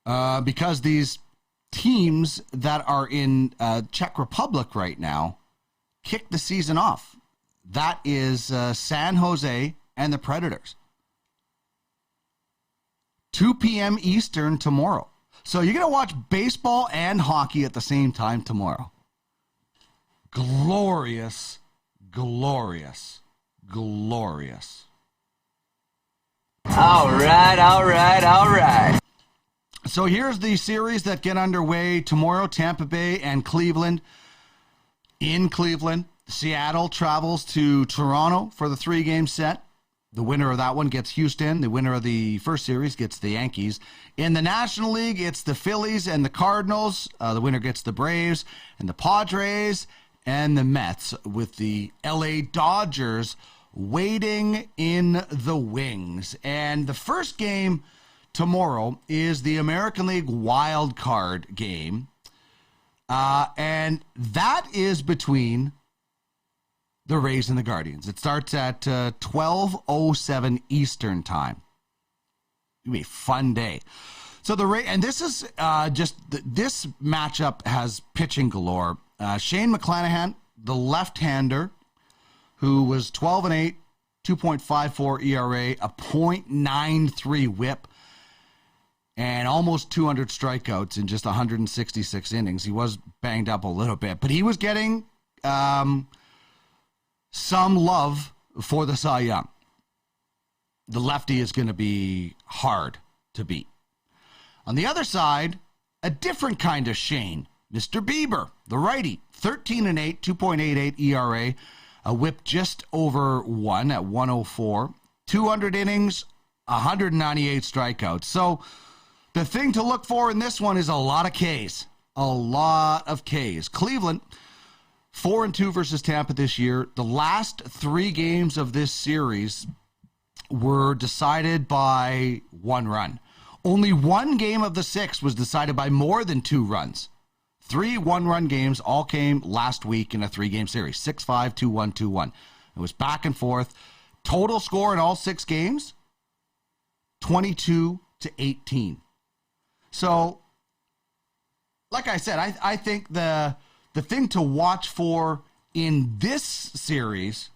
Because these teams that are in Czech Republic right now kick the season off. That is San Jose and the Predators. 2 p.m. Eastern tomorrow. So you're going to watch baseball and hockey at the same time tomorrow. Glorious, glorious, glorious. All right. So here's the series that get underway tomorrow. Tampa Bay and Cleveland. In Cleveland, Seattle travels to Toronto for the 3-game set. The winner of that one gets Houston. The winner of the first series gets the Yankees. In the National League, it's the Phillies and the Cardinals. The winner gets the Braves and the Padres and the Mets, with the LA Dodgers waiting in the wings. And the first game tomorrow is the American League wild card game. And that is between the Rays and the Guardians. It starts at 12:07 Eastern time. It'll be a fun day. So the Rays, and this is this matchup has pitching galore. Shane McClanahan, the left-hander, who was 12-8, 2.54 ERA, a .93 WHIP, and almost 200 strikeouts in just 166 innings. He was banged up a little bit, but he was getting some love for the Cy Young. The lefty is going to be hard to beat. On the other side, a different kind of Shane, Mr. Bieber, the righty, 13-8, 2.88 ERA, a whip just over 1 at 104, 200 innings, 198 strikeouts. So the thing to look for in this one is a lot of Ks. A lot of Ks. Cleveland, 4-2 versus Tampa this year. The last 3 games of this series were decided by 1 run. Only 1 game of the 6 was decided by more than 2 runs. 3 one-run games all came last week in a 3-game series. 6-5, 2-1, 2-1. It was back and forth. Total score in all 6 games, 22-18. So, like I said, I think the thing to watch for in this series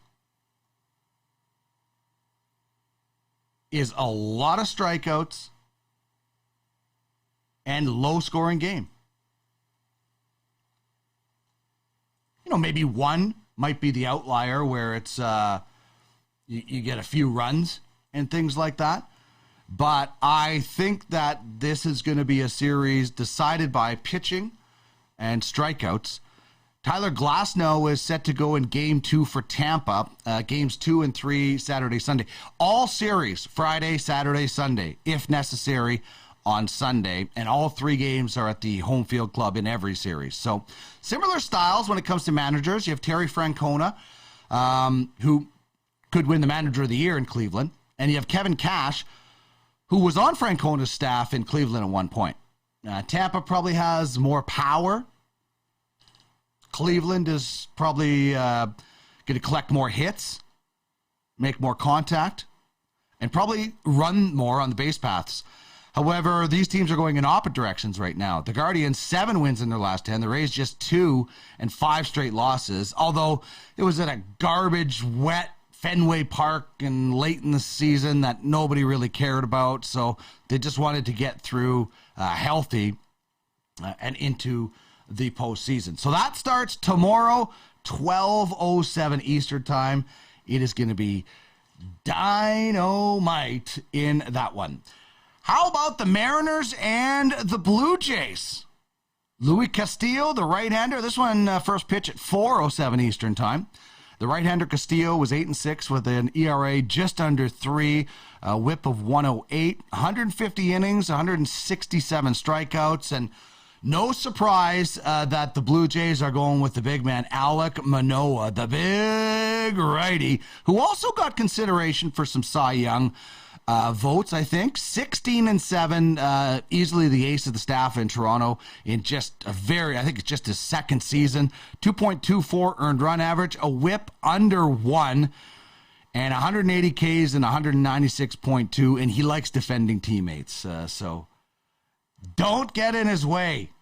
is a lot of strikeouts and low-scoring game. You know, maybe one might be the outlier where it's you get a few runs and things like that. But I think that this is going to be a series decided by pitching and strikeouts. Tyler Glasnow is set to go in Game 2 for Tampa. Games 2 and 3, Saturday, Sunday. All series, Friday, Saturday, Sunday, if necessary, on Sunday. And all 3 games are at the home field club in every series. So similar styles when it comes to managers. You have Terry Francona, who could win the Manager of the Year in Cleveland. And you have Kevin Cash, who was on Francona's staff in Cleveland at one point. Tampa probably has more power. Cleveland is probably going to collect more hits, make more contact, and probably run more on the base paths. However, these teams are going in opposite directions right now. The Guardians, 7 wins in their last 10. The Rays, just 2 and 5 straight losses, although it was at a garbage, wet Fenway Park and late in the season that nobody really cared about. So they just wanted to get through healthy and into the postseason. So that starts tomorrow, 12:07 Eastern time. It is going to be dynamite in that one. How about the Mariners and the Blue Jays? Louis Castillo, the right-hander. This one first pitch at 4:07 Eastern time. The right-hander Castillo was 8-6 with an ERA just under 3, a whip of 108, 150 innings, 167 strikeouts, and no surprise that the Blue Jays are going with the big man, Alek Manoah, the big righty, who also got consideration for some Cy Young votes, I think. 16-7, easily the ace of the staff in Toronto in just I think it's just his second season. 2.24 earned run average, a whip under 1, and 180 Ks and 196.2, and he likes defending teammates. So don't get in his way.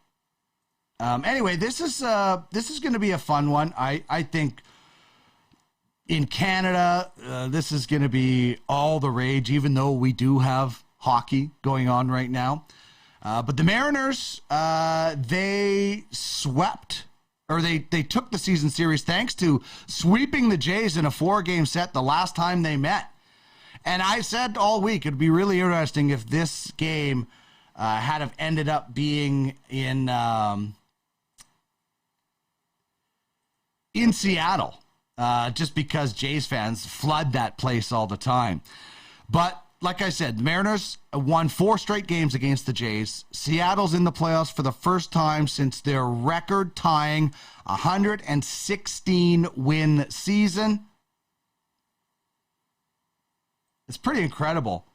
Anyway, this is going to be a fun one. I think in Canada, this is going to be all the rage, even though we do have hockey going on right now. But the Mariners, they swept, or they took the season series thanks to sweeping the Jays in a 4-game set the last time they met. And I said all week it'd be really interesting if this game had have ended up being in Seattle. Just because Jays fans flood that place all the time. But like I said, the Mariners won 4 straight games against the Jays. Seattle's in the playoffs for the first time since their record-tying 116-win season. It's pretty incredible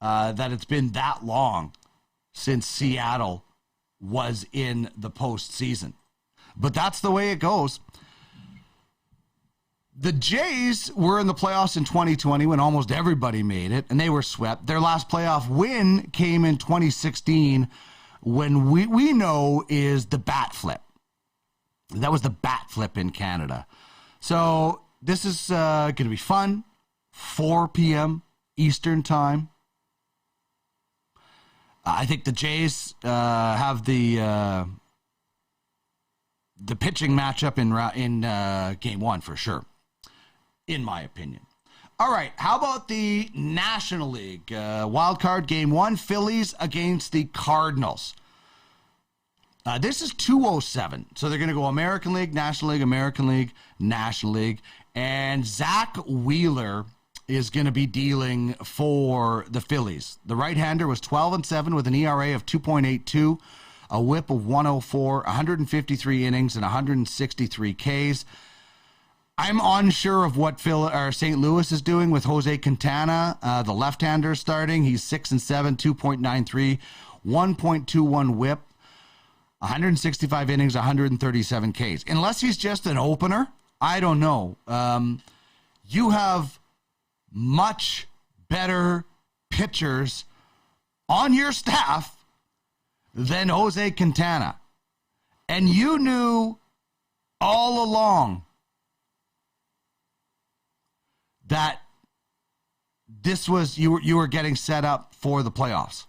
that it's been that long since Seattle was in the postseason. But that's the way it goes. The Jays were in the playoffs in 2020 when almost everybody made it, and they were swept. Their last playoff win came in 2016 when we know is the bat flip. That was the bat flip in Canada. So this is going to be fun. 4 p.m. Eastern time. I think the Jays have the pitching matchup in game one for sure, in my opinion. All right, how about the National League? Wild card game one, Phillies against the Cardinals. This is 207, so they're going to go American League, National League, American League, National League, and Zach Wheeler is going to be dealing for the Phillies. The right-hander was 12-7 with an ERA of 2.82, a whip of 104, 153 innings, and 163 Ks. I'm unsure of what St. Louis is doing with Jose Quintana, the left-hander starting. He's 6-7, 2.93, 1.21 whip, 165 innings, 137 Ks. Unless he's just an opener, I don't know. You have much better pitchers on your staff than Jose Quintana. And you knew all along that this was you were getting set up for the playoffs.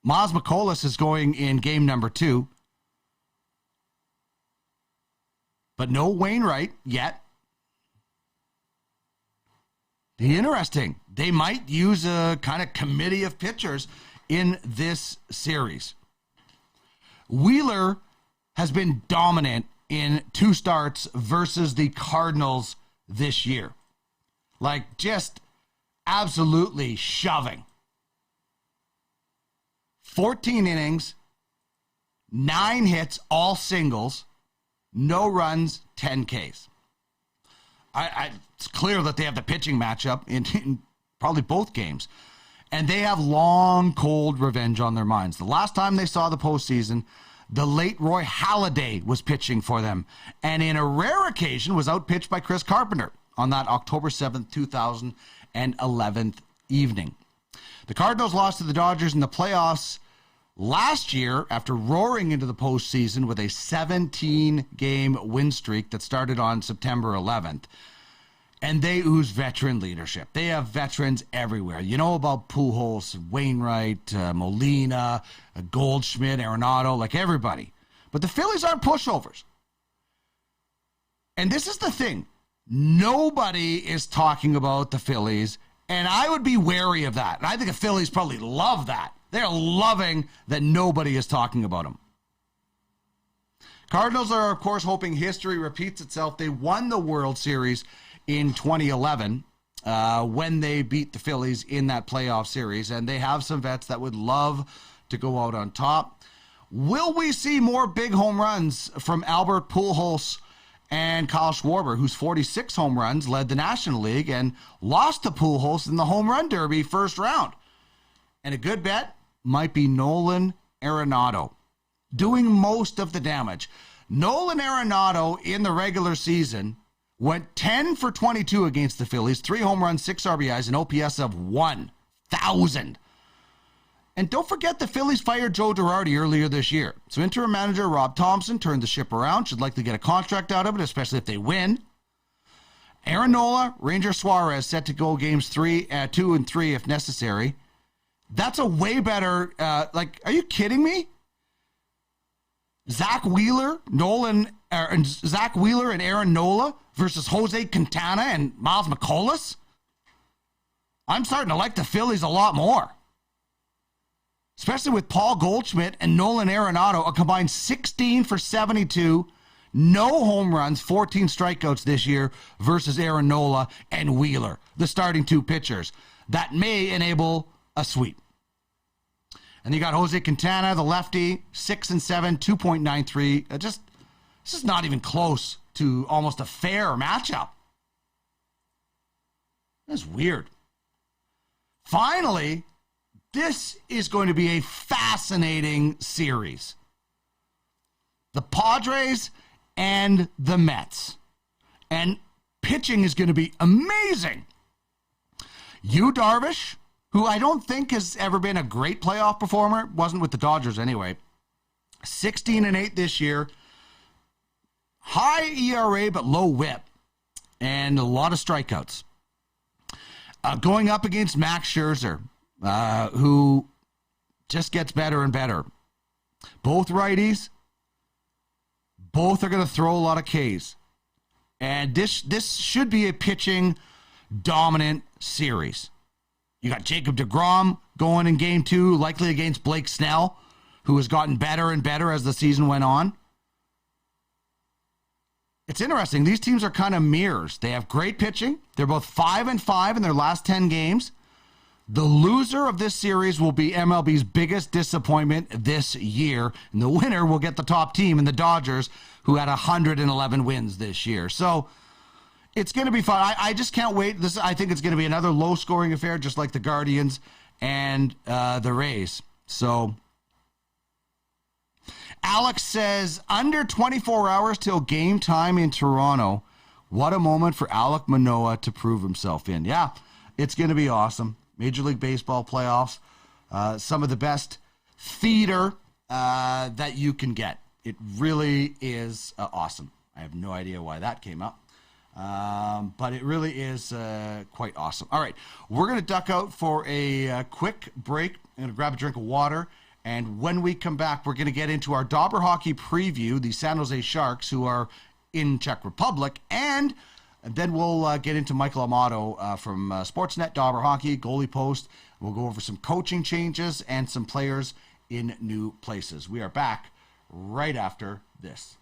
Miles McCollus is going in game number 2. But no Wainwright yet. Interesting. They might use a kind of committee of pitchers in this series. Wheeler has been dominant in 2 starts versus the Cardinals this year. Like, just absolutely shoving. 14 innings, 9 hits, all singles, no runs, 10 Ks. It's clear that they have the pitching matchup in probably both games. And they have long, cold revenge on their minds. The last time they saw the postseason, the late Roy Halladay was pitching for them. And in a rare occasion was outpitched by Chris Carpenter on that October 7th, 2011 evening. The Cardinals lost to the Dodgers in the playoffs last year after roaring into the postseason with a 17-game win streak that started on September 11th. And they ooze veteran leadership. They have veterans everywhere. You know about Pujols, Wainwright, Molina, Goldschmidt, Arenado, like everybody. But the Phillies aren't pushovers. And this is the thing. Nobody is talking about the Phillies, and I would be wary of that. And I think the Phillies probably love that. They're loving that nobody is talking about them. Cardinals are, of course, hoping history repeats itself. They won the World Series in 2011 when they beat the Phillies in that playoff series, and they have some vets that would love to go out on top. Will we see more big home runs from Albert Pujols and Kyle Schwarber, whose 46 home runs led the National League and lost to Pujols in the home run derby first round? And a good bet might be Nolan Arenado, doing most of the damage. Nolan Arenado in the regular season went 10 for 22 against the Phillies, 3 home runs, 6 RBIs, an OPS of 1,000. And don't forget the Phillies fired Joe Girardi earlier this year. So interim manager Rob Thompson turned the ship around, should likely get a contract out of it, especially if they win. Aaron Nola, Ranger Suarez set to go games 2 and 3 if necessary. That's a way better, are you kidding me? Zach Wheeler and Aaron Nola versus Jose Quintana and Miles McCollus? I'm starting to like the Phillies a lot more. Especially with Paul Goldschmidt and Nolan Arenado, a combined 16 for 72, no home runs, 14 strikeouts this year versus Aaron Nola and Wheeler, the starting 2 pitchers. That may enable a sweep. And you got Jose Quintana, the lefty, 6-7, 2.93. This is not even close to almost a fair matchup. That's weird. Finally, this is going to be a fascinating series. The Padres and the Mets. And pitching is going to be amazing. Yu Darvish, who I don't think has ever been a great playoff performer, wasn't with the Dodgers anyway. 16-8 this year. High ERA, but low whip. And a lot of strikeouts. Going up against Max Scherzer, who just gets better and better. Both righties. Both are going to throw a lot of Ks. And this should be a pitching dominant series. You got Jacob deGrom going in game 2, likely against Blake Snell, who has gotten better and better as the season went on. It's interesting. These teams are kind of mirrors. They have great pitching. They're both 5-5 in their last 10 games. The loser of this series will be MLB's biggest disappointment this year. And the winner will get the top team in the Dodgers, who had 111 wins this year. So it's going to be fun. I just can't wait. I think it's going to be another low-scoring affair, just like the Guardians and the Rays. So Alex says, under 24 hours till game time in Toronto. What a moment for Alek Manoah to prove himself in. Yeah, it's going to be awesome. Major League Baseball playoffs. Some of the best theater that you can get. It really is awesome. I have no idea why that came up. But it really is quite awesome. All right, we're going to duck out for a quick break. I'm going to grab a drink of water. And when we come back, we're going to get into our Dobber Hockey preview, the San Jose Sharks, who are in Czech Republic. And then we'll get into Michael Amato from Sportsnet, Dobber Hockey, Goalie Post. We'll go over some coaching changes and some players in new places. We are back right after this.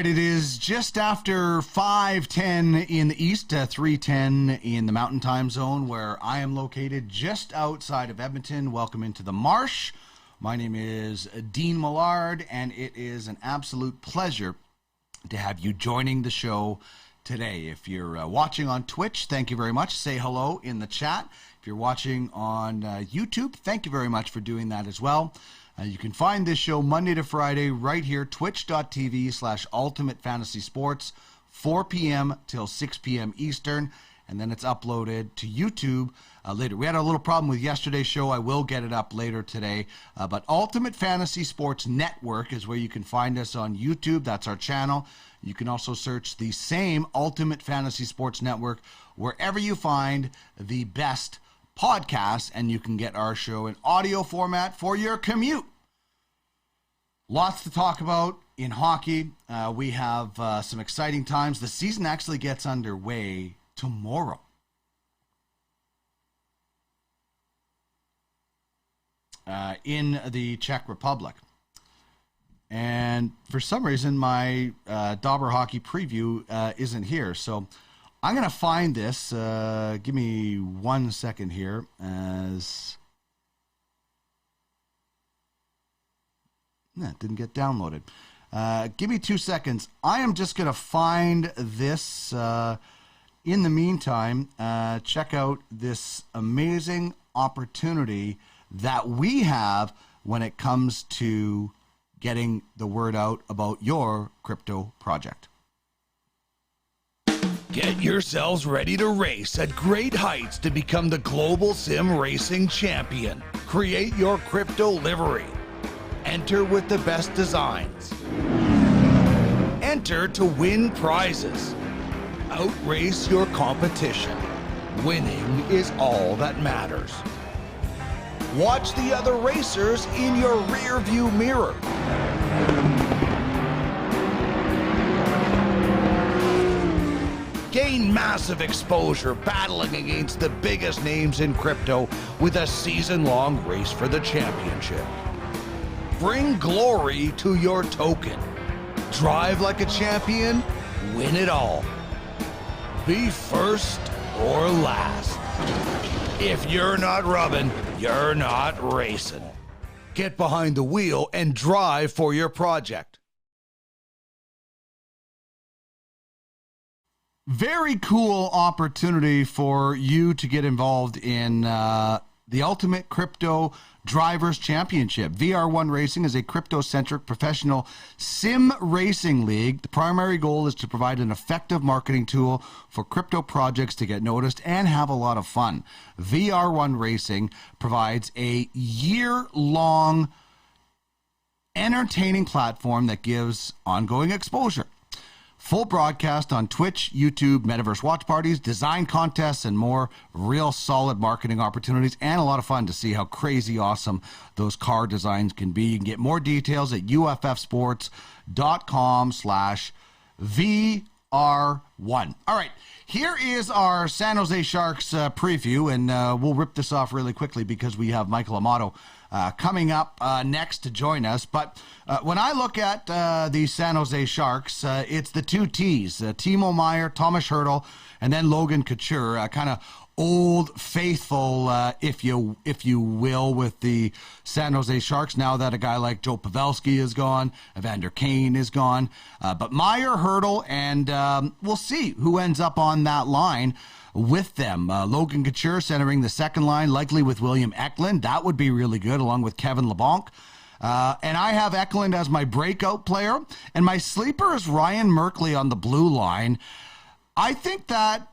It is just after 5:10 in the east, 3:10 in the Mountain Time Zone, where I am located just outside of Edmonton. Welcome into the Marsh. My name is Dean Millard, and it is an absolute pleasure to have you joining the show today. If you're watching on Twitch, thank you very much. Say hello in the chat. If you're watching on YouTube, thank you very much for doing that as well. You can find this show Monday to Friday right here, twitch.tv/Ultimate Fantasy Sports, 4 p.m. till 6 p.m. Eastern, and then it's uploaded to YouTube later. We had a little problem with yesterday's show. I will get it up later today. But Ultimate Fantasy Sports Network is where you can find us on YouTube. That's our channel. You can also search the same Ultimate Fantasy Sports Network wherever you find the best podcasts, and you can get our show in audio format for your commute. Lots to talk about in hockey. We have some exciting times. The season actually gets underway tomorrow. In the Czech Republic. And for some reason, my Dobber Hockey preview isn't here. So I'm going to find this. Give me 1 second here as... No, it didn't get downloaded. Give me 2 seconds. I am just going to find this. In the meantime, check out this amazing opportunity that we have when it comes to getting the word out about your crypto project. Get yourselves ready to race at great heights to become the global sim racing champion. Create your crypto livery. Enter with the best designs. Enter to win prizes. Outrace your competition. Winning is all that matters. Watch the other racers in your rear view mirror. Gain massive exposure battling against the biggest names in crypto with a season-long race for the championship. Bring glory to your token. Drive like a champion, win it all. Be first or last. If you're not rubbing, you're not racing. Get behind the wheel and drive for your project. Very cool opportunity for you to get involved in the Ultimate Crypto Drivers Championship. VR1 Racing is a crypto-centric professional sim racing league. The primary goal is to provide an effective marketing tool for crypto projects to get noticed and have a lot of fun. VR1 Racing provides a year-long entertaining platform that gives ongoing exposure. Full broadcast on Twitch, YouTube, Metaverse watch parties, design contests, and more. Real solid marketing opportunities and a lot of fun to see how crazy awesome those car designs can be. You can get more details at uffsports.com/VR1. All right, here is our San Jose Sharks preview, and we'll rip this off really quickly because we have Michael Amato coming up next to join us. But when I look at the San Jose Sharks, it's the two T's, Timo Meier, Thomas Hertl, and then Logan Couture, kind of old faithful, if you will, with the San Jose Sharks now that a guy like Joe Pavelski is gone, Evander Kane is gone. But Meier, Hertl, and we'll see who ends up on that line with them. Logan Couture centering the second line, likely with William Eklund. That would be really good, along with Kevin LeBlanc. And I have Eklund as my breakout player, and my sleeper is Ryan Merkley on the blue line. I think that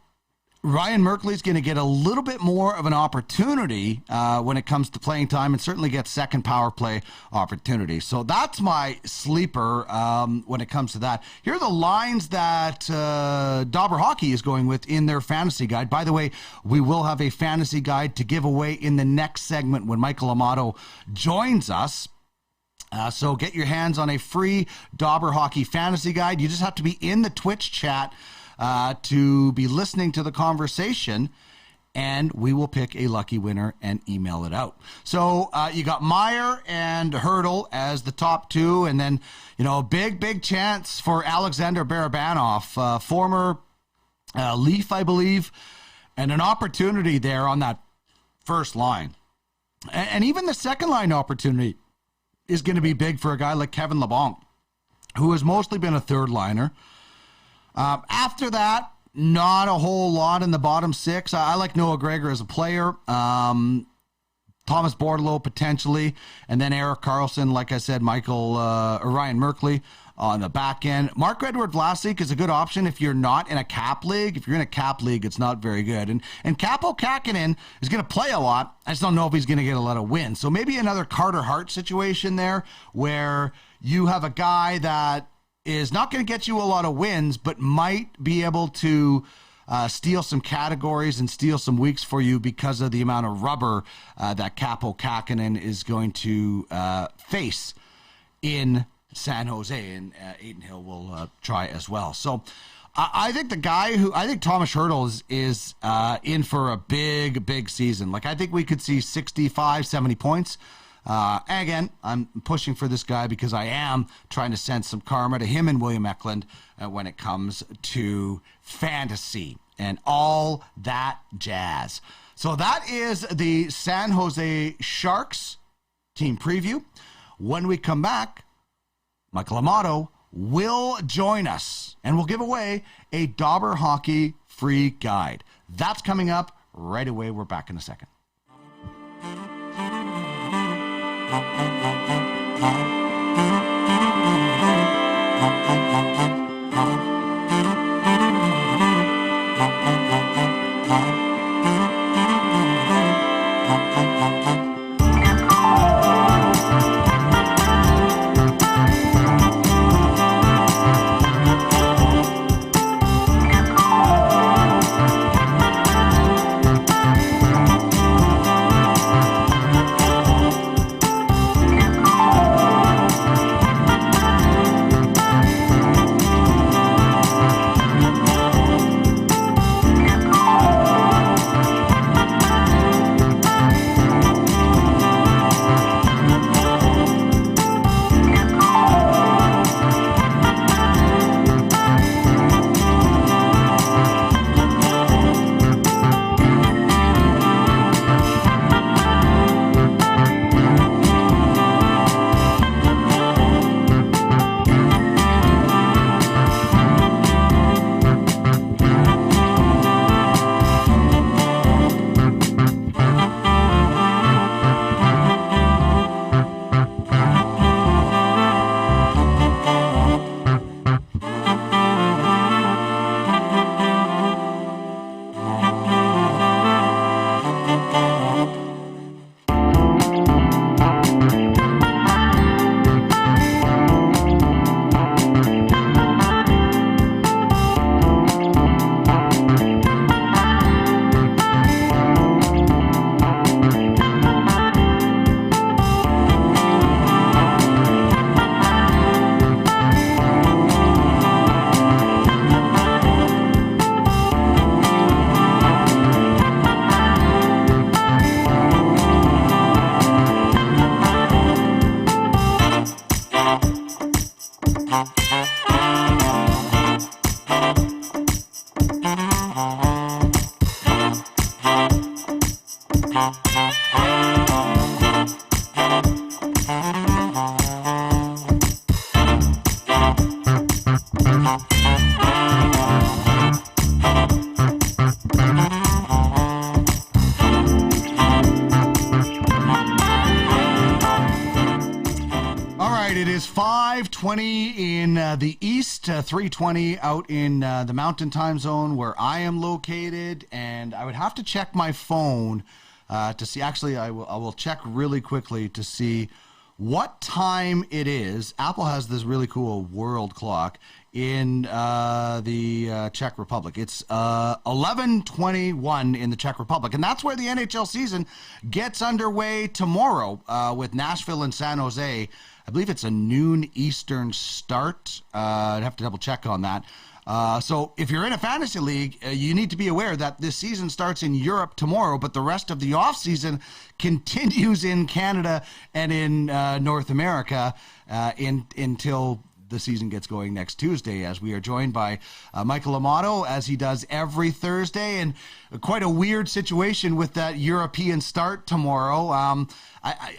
Ryan Merkley is going to get a little bit more of an opportunity when it comes to playing time, and certainly get second power play opportunity. So that's my sleeper when it comes to that. Here are the lines that Dobber Hockey is going with in their fantasy guide. By the way, we will have a fantasy guide to give away in the next segment when Michael Amato joins us. So get your hands on a free Dobber Hockey fantasy guide. You just have to be in the Twitch chat to be listening to the conversation, and we will pick a lucky winner and email it out. So you got Meier and Hertl as the top two, and then, big chance for Alexander Barabanov, former Leaf, I believe, and an opportunity there on that first line. And even the second line opportunity is going to be big for a guy like Kevin LeBlanc, who has mostly been a third liner. After that, not a whole lot in the bottom six. I like Noah Gregor as a player. Thomas Bordeleau potentially, and then Erik Karlsson, like I said, Ryan Merkley on the back end. Marc-Edouard Vlasic is a good option if you're not in a cap league. If you're in a cap league, it's not very good. And Kaapo Kähkönen is going to play a lot. I just don't know if he's going to get a lot of wins. So maybe another Carter Hart situation there where you have a guy that is not going to get you a lot of wins, but might be able to steal some categories and steal some weeks for you because of the amount of rubber that Kaapo Kähkönen is going to face in San Jose, and Aiden Hill will try as well. So I think Thomas Hertl is in for a big season. Like, I think we could see 65, 70 points. And again, I'm pushing for this guy because I am trying to send some karma to him and William Eklund when it comes to fantasy. and all that jazz. So that is the San Jose Sharks team preview. When we come back, Michael Amato will join us, and we'll give away a Dobber Hockey free guide. That's coming up right away. We're back in a second. It is 5:20 in the east, 3:20 out in the mountain time zone where I am located, and I would have to check my phone to see. Actually, I will check really quickly to see what time it is. Apple has this really cool world clock in the Czech Republic. It's 11:21 in the Czech Republic, and that's where the NHL season gets underway tomorrow with Nashville and San Jose. I believe it's a noon Eastern start. I'd have to double check on that. So if you're in a fantasy league, you need to be aware that this season starts in Europe tomorrow, but the rest of the offseason continues in Canada and in North America until the season gets going next Tuesday, as we are joined by Michael Amato, as he does every Thursday, and quite a weird situation with that European start tomorrow.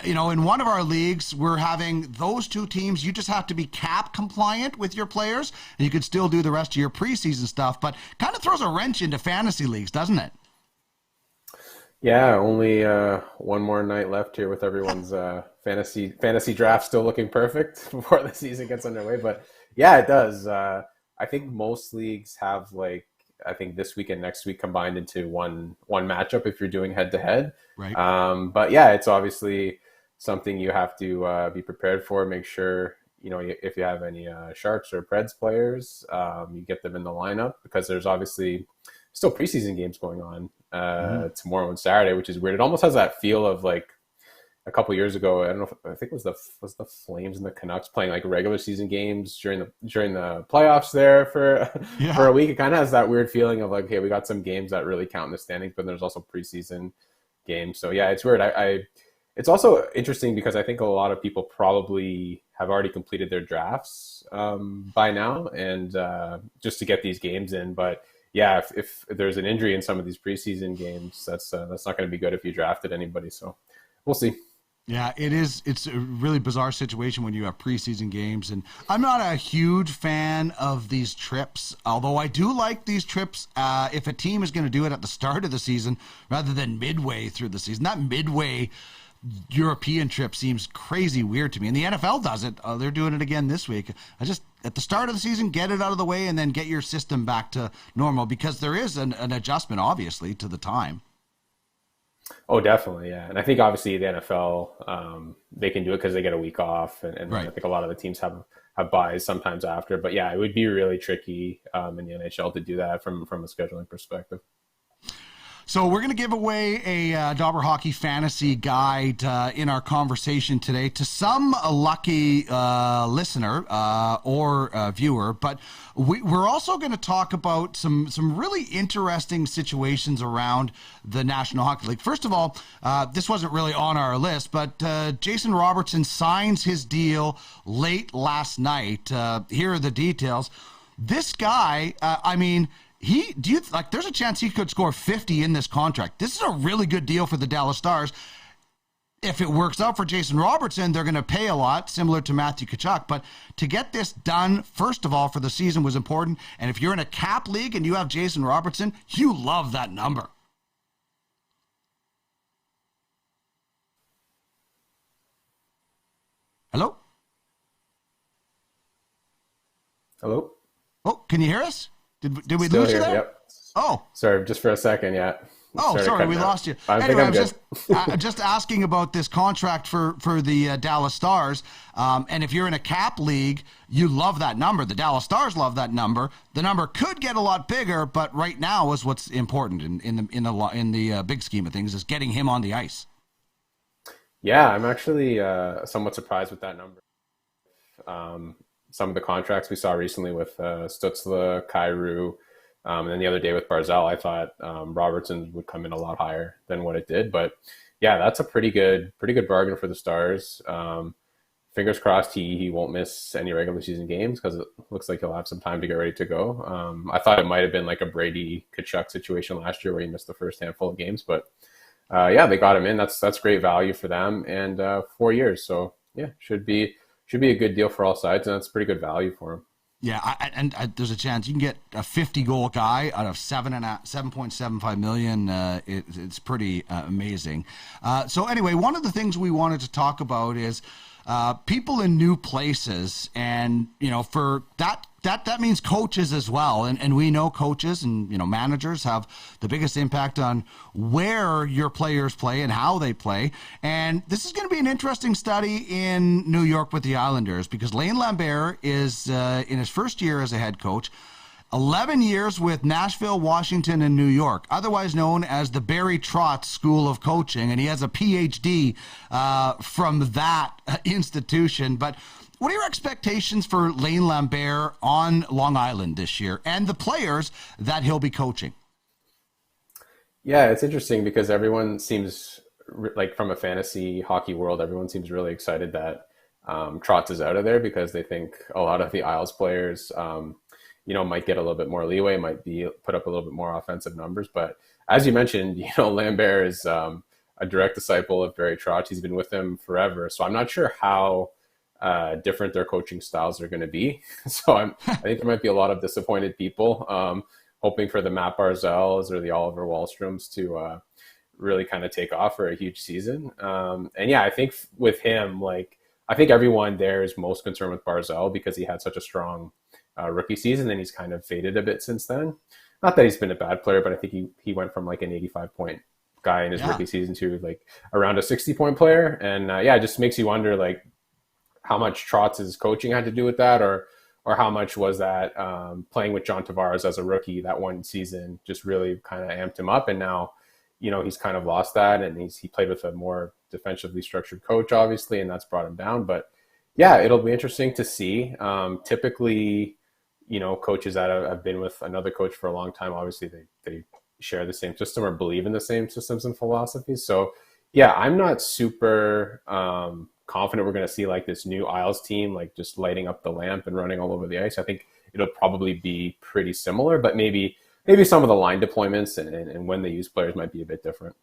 In one of our leagues, we're having those two teams. You just have to be cap compliant with your players, and you could still do the rest of your preseason stuff, but kind of throws a wrench into fantasy leagues, doesn't it? Yeah, only one more night left here with everyone's fantasy draft still looking perfect before the season gets underway. But yeah, it does. I think most leagues have I think this week and next week combined into one matchup if you're doing head to head. Right. But yeah, it's obviously something you have to be prepared for. Make sure if you have any Sharks or Preds players, you get them in the lineup, because there's obviously still preseason games going on tomorrow and Saturday, which is weird. It almost has that feel of like a couple years ago. I don't know. I think it was the Flames and the Canucks playing like regular season games during the playoffs there for a week. It kind of has that weird feeling of like, hey, we got some games that really count in the standings, but there's also preseason games. So yeah, it's weird. It's also interesting because I think a lot of people probably have already completed their drafts by now, and just to get these games in. But yeah, if there's an injury in some of these preseason games, that's not going to be good if you drafted anybody. So we'll see. Yeah, it is. It's a really bizarre situation when you have preseason games. And I'm not a huge fan of these trips, although I do like these trips if a team is going to do it at the start of the season rather than midway through the season. That midway European trip seems crazy weird to me. And the NFL does it. They're doing it again this week. I just, at the start of the season, get it out of the way and then get your system back to normal, because there is an adjustment, obviously, to the time. Oh, definitely, yeah. And I think obviously the NFL, they can do it because they get a week off, and Right. I think a lot of the teams have buys sometimes after. But yeah, it would be really tricky in the NHL to do that from a scheduling perspective. So we're going to give away a Dobber Hockey Fantasy guide in our conversation today to some lucky listener or viewer. But we're also going to talk about some really interesting situations around the National Hockey League. First of all, this wasn't really on our list, but Jason Robertson signs his deal late last night. Here are the details. This guy, there's a chance he could score 50 in this contract. This is a really good deal for the Dallas Stars. If it works out for Jason Robertson, they're going to pay a lot, similar to Matthew Tkachuk. But to get this done, first of all, for the season was important. And if you're in a cap league and you have Jason Robertson, you love that number. Hello? Hello? Oh, can you hear us? Did we Still lose here, you there? Yep. Oh. Sorry, just for a second, yeah. Oh, sorry, we lost you. I Anyway, I think was I'm good. just asking about this contract for the Dallas Stars. And if you're in a cap league, you love that number. The Dallas Stars love that number. The number could get a lot bigger, but right now is what's important in the big scheme of things is getting him on the ice. Yeah, I'm actually somewhat surprised with that number. Some of the contracts we saw recently with Stützle, Kyrou, and then the other day with Barzal, I thought Robertson would come in a lot higher than what it did. But yeah, that's a pretty good bargain for the Stars. Fingers crossed he won't miss any regular season games, because it looks like he'll have some time to get ready to go. I thought it might have been like a Brady Tkachuk situation last year where he missed the first handful of games, but yeah, they got him in. That's great value for them, and 4 years. So yeah, should be a good deal for all sides, and that's pretty good value for him. Yeah, and there's a chance you can get a 50-goal guy out of $7.75 million. It's pretty amazing. So anyway, one of the things we wanted to talk about is people in new places, and for that means coaches as well, and we know coaches and managers have the biggest impact on where your players play and how they play. And this is going to be an interesting study in New York with the Islanders, because Lambert is in his first year as a head coach. 11 years with Nashville, Washington, and New York, otherwise known as the Barry Trotz School of Coaching, and he has a PhD from that institution. But what are your expectations for Lane Lambert on Long Island this year and the players that he'll be coaching? Yeah, it's interesting because everyone seems like, from a fantasy hockey world, everyone seems really excited that Trotz is out of there, because they think a lot of the Isles players might get a little bit more leeway, might be put up a little bit more offensive numbers. But as you mentioned, Lambert is a direct disciple of Barry Trotz. He's been with him forever. So I'm not sure how different their coaching styles are going to be. So I think there might be a lot of disappointed people hoping for the Matt Barzals or the Oliver Wallstroms to really kind of take off for a huge season. And yeah, I think with him, I think everyone there is most concerned with Barzal because he had such a strong rookie season, and he's kind of faded a bit since then. Not that he's been a bad player, but I think he went from like an 85-point guy in his rookie season to like around a 60-point player. And it just makes you wonder how much Trotz's coaching had to do with that, or how much was that playing with John Tavares as a rookie that one season just really kind of amped him up. And now, he's kind of lost that, and he played with a more defensively structured coach, obviously, and that's brought him down. But yeah, it'll be interesting to see. Typically, coaches that have been with another coach for a long time, obviously they share the same system or believe in the same systems and philosophies. So yeah, I'm not super confident we're going to see this new Isles team, just lighting up the lamp and running all over the ice. I think it'll probably be pretty similar, but maybe maybe some of the line deployments and when they use players might be a bit different.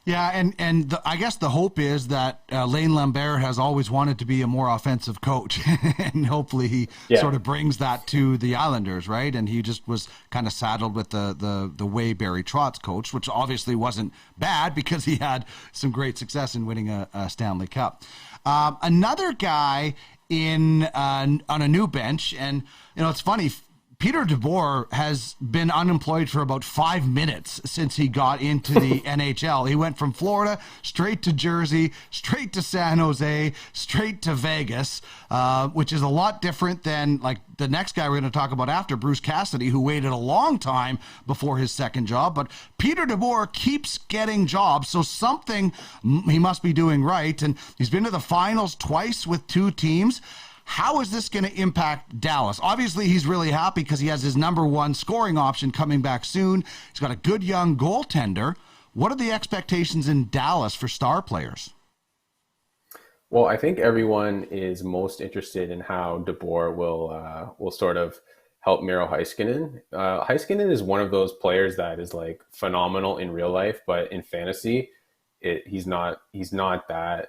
Yeah, and I guess the hope is that Lane Lambert has always wanted to be a more offensive coach, and hopefully he sort of brings that to the Islanders, right? And he just was kind of saddled with the way Barry Trotz coached, which obviously wasn't bad because he had some great success in winning a Stanley Cup. Another guy on a new bench, and it's funny. Peter DeBoer has been unemployed for about 5 minutes since he got into the NHL. He went from Florida straight to Jersey, straight to San Jose, straight to Vegas, which is a lot different than like the next guy we're going to talk about after, Bruce Cassidy, who waited a long time before his second job. But Peter DeBoer keeps getting jobs, so something he must be doing right. And he's been to the finals twice with 2 teams. How is this going to impact Dallas? Obviously, he's really happy because he has his number 1 scoring option coming back soon. He's got a good young goaltender. What are the expectations in Dallas for star players? Well, I think everyone is most interested in how DeBoer will sort of help Miro Heiskanen. Heiskanen is one of those players that is like phenomenal in real life, but in fantasy, he's not that.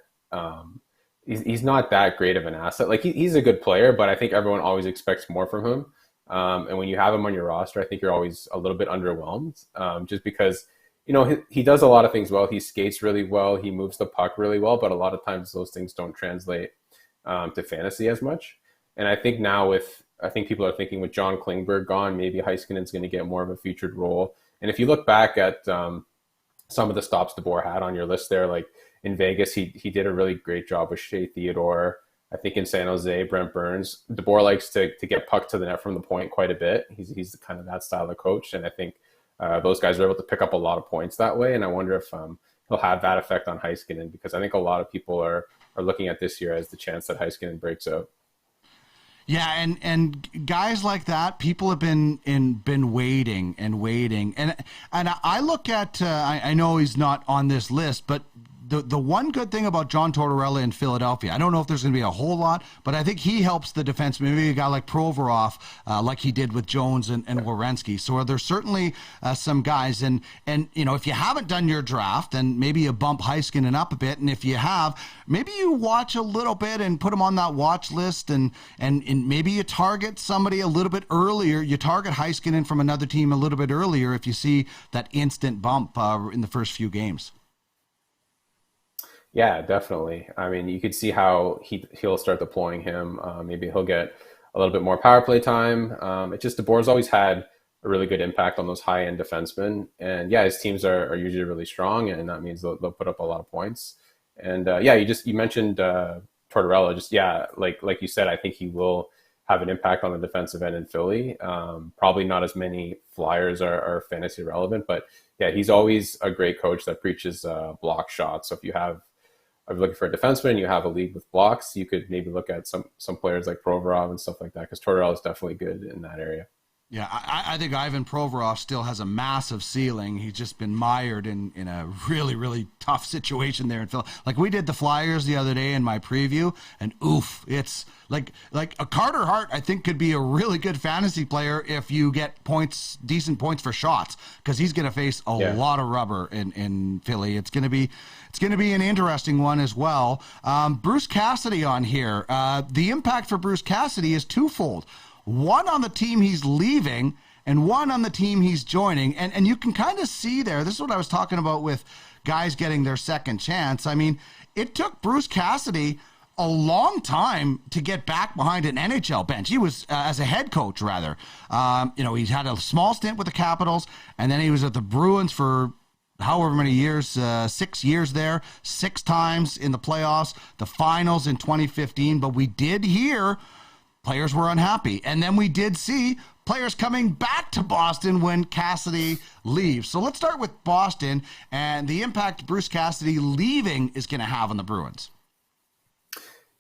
He's not that great of an asset. Like he's a good player, but I think everyone always expects more from him. And when you have him on your roster, I think you're always a little bit underwhelmed, just because, he does a lot of things well. He skates really well. He moves the puck really well, but a lot of times those things don't translate to fantasy as much. And I think now I think people are thinking with John Klingberg gone, maybe Heiskanen's going to get more of a featured role. And if you look back at some of the stops DeBoer had on your list there, like, in Vegas, he did a really great job with Shea Theodore. I think in San Jose, Brent Burns. DeBoer likes to get puck to the net from the point quite a bit. He's kind of that style of coach, and I think those guys are able to pick up a lot of points that way. And I wonder if he'll have that effect on Heiskanen, because I think a lot of people are looking at this year as the chance that Heiskanen breaks out. Yeah, and guys like that, people have been waiting, and I look at I know he's not on this list, but the one good thing about John Tortorella in Philadelphia, I don't know if there's going to be a whole lot, but I think he helps the defense. Maybe a guy like Provorov, like he did with Jones and Werenski. So there's certainly some guys, and if you haven't done your draft, then maybe you bump Heiskanen up a bit, and if you have, maybe you watch a little bit and put him on that watch list, and maybe you target somebody a little bit earlier. You target Heiskanen from another team a little bit earlier if you see that instant bump in the first few games. Yeah, definitely. I mean, you could see how he'll start deploying him. Maybe he'll get a little bit more power play time. It's just DeBoer's always had a really good impact on those high-end defensemen. And yeah, his teams are usually really strong, and that means they'll put up a lot of points. And you mentioned Tortorella. Just like you said, I think he will have an impact on the defensive end in Philly. Probably not as many Flyers are fantasy relevant, but yeah, he's always a great coach that preaches block shots. So if you're looking for a defenseman and you have a league with blocks, you could maybe look at some players like Provorov and stuff like that, because Tortorella is definitely good in that area. Yeah, I think Ivan Provorov still has a massive ceiling. He's just been mired in a really, really tough situation there in Philly. Like we did the Flyers the other day in my preview, and oof, it's like a Carter Hart, I think, could be a really good fantasy player if you get decent points for shots, because he's going to face a lot of rubber in Philly. It's going to be an interesting one as well. Bruce Cassidy on here. The impact for Bruce Cassidy is twofold. One on the team he's leaving and one on the team he's joining. And you can kind of see there, this is what I was talking about with guys getting their second chance. I mean, it took Bruce Cassidy a long time to get back behind an NHL bench. He was, as a head coach, rather. He's had a small stint with the Capitals, and then he was at the Bruins for however many years, 6 years there, 6 times in the playoffs, the finals in 2015. But we did hear players were unhappy. And then we did see players coming back to Boston when Cassidy leaves. So let's start with Boston and the impact Bruce Cassidy leaving is going to have on the Bruins.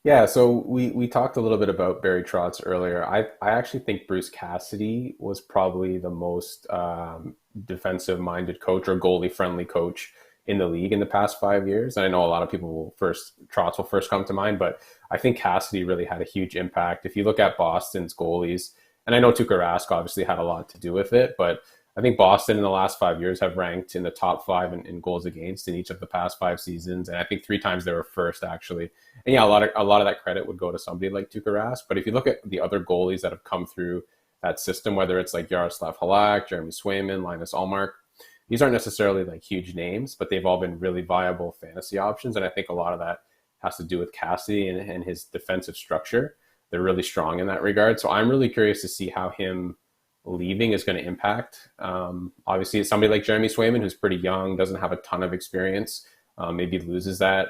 Yeah, so we talked a little bit about Barry Trotz earlier. I actually think Bruce Cassidy was probably the most defensive-minded coach or goalie-friendly coach in the league in the past 5 years. And I know a lot of people Trotz will first come to mind, but I think Cassidy really had a huge impact. If you look at Boston's goalies, and I know Tuukka Rask obviously had a lot to do with it, but I think Boston in the last 5 years have ranked in the top 5 in goals against in each of the past 5 seasons. And I think 3 times they were first, actually. And yeah, a lot of that credit would go to somebody like Tuukka Rask. But if you look at the other goalies that have come through that system, whether it's like Jaroslav Halak, Jeremy Swayman, Linus Ullmark, these aren't necessarily like huge names, but they've all been really viable fantasy options. And I think a lot of that has to do with Cassidy and his defensive structure. They're really strong in that regard. So I'm really curious to see how him leaving is going to impact. Obviously, somebody like Jeremy Swayman, who's pretty young, doesn't have a ton of experience, maybe loses that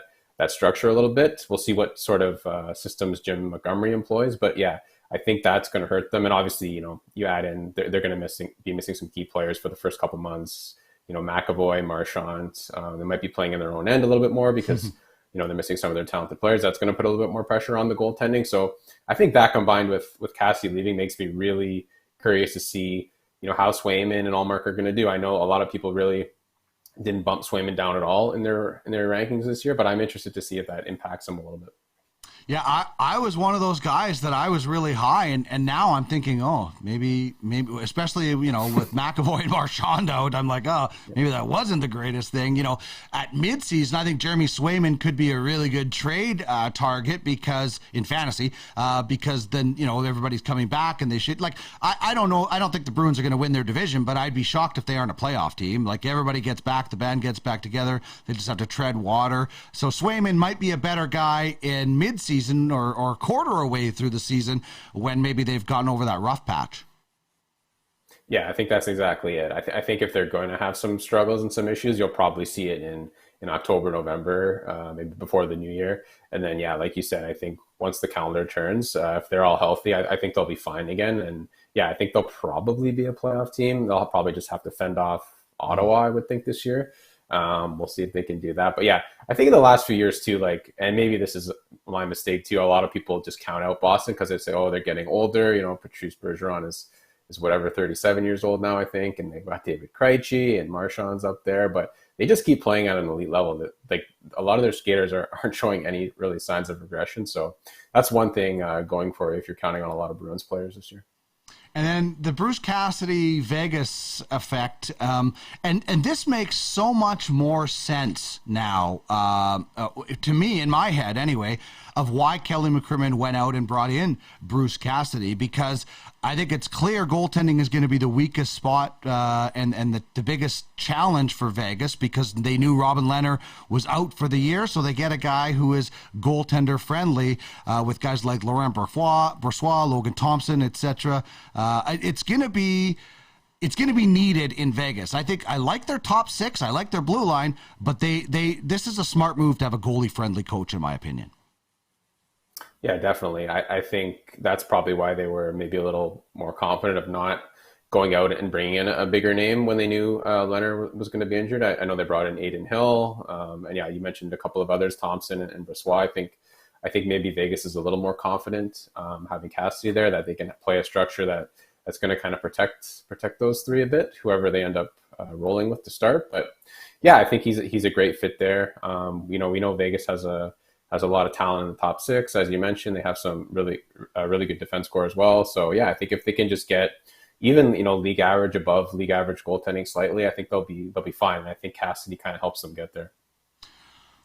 structure a little bit. We'll see what sort of systems Jim Montgomery employs. But yeah, I think that's going to hurt them. And obviously, you add in, they're going to be missing some key players for the first couple months. McAvoy, Marchand, they might be playing in their own end a little bit more because they're missing some of their talented players. That's going to put a little bit more pressure on the goaltending. So I think that combined with Cassidy leaving makes me really curious to see, how Swayman and Ullmark are going to do. I know a lot of people really didn't bump Swayman down at all in their rankings this year, but I'm interested to see if that impacts them a little bit. Yeah, I was one of those guys that I was really high, and now I'm thinking, maybe, especially, with McAvoy and Marchand out, I'm like, maybe that wasn't the greatest thing. At midseason, I think Jeremy Swayman could be a really good trade target because in fantasy, because then, everybody's coming back and they should, I don't know. I don't think the Bruins are going to win their division, but I'd be shocked if they aren't a playoff team. Like, everybody gets back, the band gets back together. They just have to tread water. So Swayman might be a better guy in midseason or a quarter away through the season when maybe they've gotten over that rough patch. Yeah, I think that's exactly it. I think if they're going to have some struggles and some issues, you'll probably see it in October, November, maybe before the new year. And then, yeah, like you said, I think once the calendar turns, if they're all healthy, I think they'll be fine again. And yeah, I think they'll probably be a playoff team. They'll probably just have to fend off Ottawa, I would think, this year. We'll see if they can do that. But yeah, I think in the last few years too, and maybe this is my mistake too, a lot of people just count out Boston because they say, they're getting older. Patrice Bergeron is whatever, 37 years old now, I think. And they've got David Krejci and Marchand's up there, but they just keep playing at an elite level. Like, a lot of their skaters aren't showing any really signs of regression. So that's one thing going for if you're counting on a lot of Bruins players this year. And then the Bruce Cassidy Vegas effect, and this makes so much more sense now, to me, in my head anyway, of why Kelly McCrimmon went out and brought in Bruce Cassidy, because I think it's clear goaltending is going to be the weakest spot and the biggest challenge for Vegas, because they knew Robin Lehner was out for the year, so they get a guy who is goaltender friendly with guys like Laurent Brossoit, Logan Thompson, etc. It's going to be needed in Vegas. I think I like their top 6. I like their blue line, but this is a smart move to have a goalie-friendly coach, in my opinion. Yeah, definitely. I think that's probably why they were maybe a little more confident of not going out and bringing in a bigger name when they knew Leonard was going to be injured. I know they brought in Aiden Hill, and yeah, you mentioned a couple of others, Thompson and Brossoit. I think maybe Vegas is a little more confident having Cassidy there, that they can play a structure that's going to kind of protect those 3 a bit, whoever they end up rolling with to start. But yeah, I think he's a great fit there. We know Vegas has a lot of talent in the top 6, as you mentioned. They have some really good defense core as well. So yeah, I think if they can just get even league average, above league average goaltending slightly, I think they'll be fine. And I think Cassidy kind of helps them get there.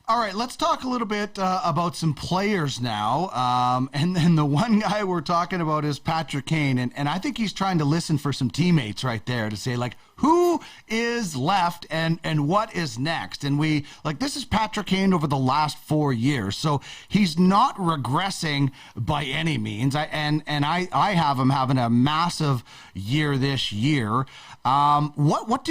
All right, let's talk a little bit about some players now. And then the one guy we're talking about is Patrick Kane. And I think he's trying to listen for some teammates right there to say, who is left and what is next? And this is Patrick Kane over the last 4 years. So he's not regressing by any means. I have him having a massive year this year. What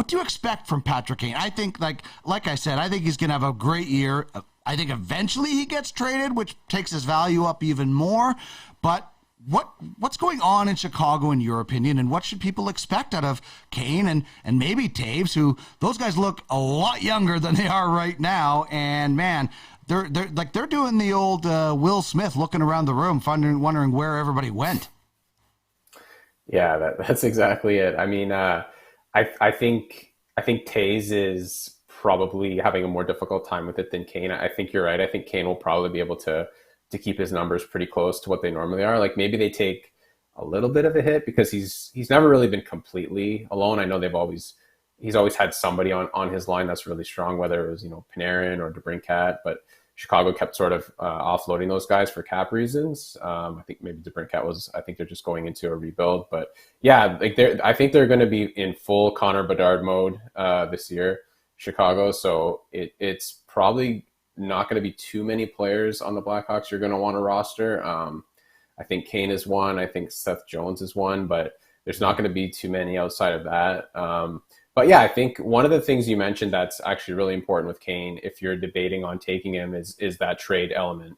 do you expect from Patrick Kane? I think, like I said, I think he's going to have a great year. I think eventually he gets traded, which takes his value up even more. But what's going on in Chicago, in your opinion, and what should people expect out of Kane and maybe Taves, who those guys look a lot younger than they are right now? And man, they're doing the old Will Smith, looking around the room, wondering where everybody went. Yeah, that's exactly it. I mean, I think Taves is probably having a more difficult time with it than Kane. I think you're right. I think Kane will probably be able to keep his numbers pretty close to what they normally are. Maybe they take a little bit of a hit because he's never really been completely alone. I know he's always had somebody on his line that's really strong, whether it was, Panarin or DeBrincat, but Chicago kept sort of offloading those guys for cap reasons. I think maybe DeBrincat I think they're just going into a rebuild, but yeah, I think they're going to be in full Connor Bedard mode this year, Chicago. So it's probably not going to be too many players on the Blackhawks you're going to want to roster. I think Kane is one. I think Seth Jones is one, but there's not going to be too many outside of that. But yeah, I think one of the things you mentioned that's actually really important with Kane, if you're debating on taking him, is that trade element.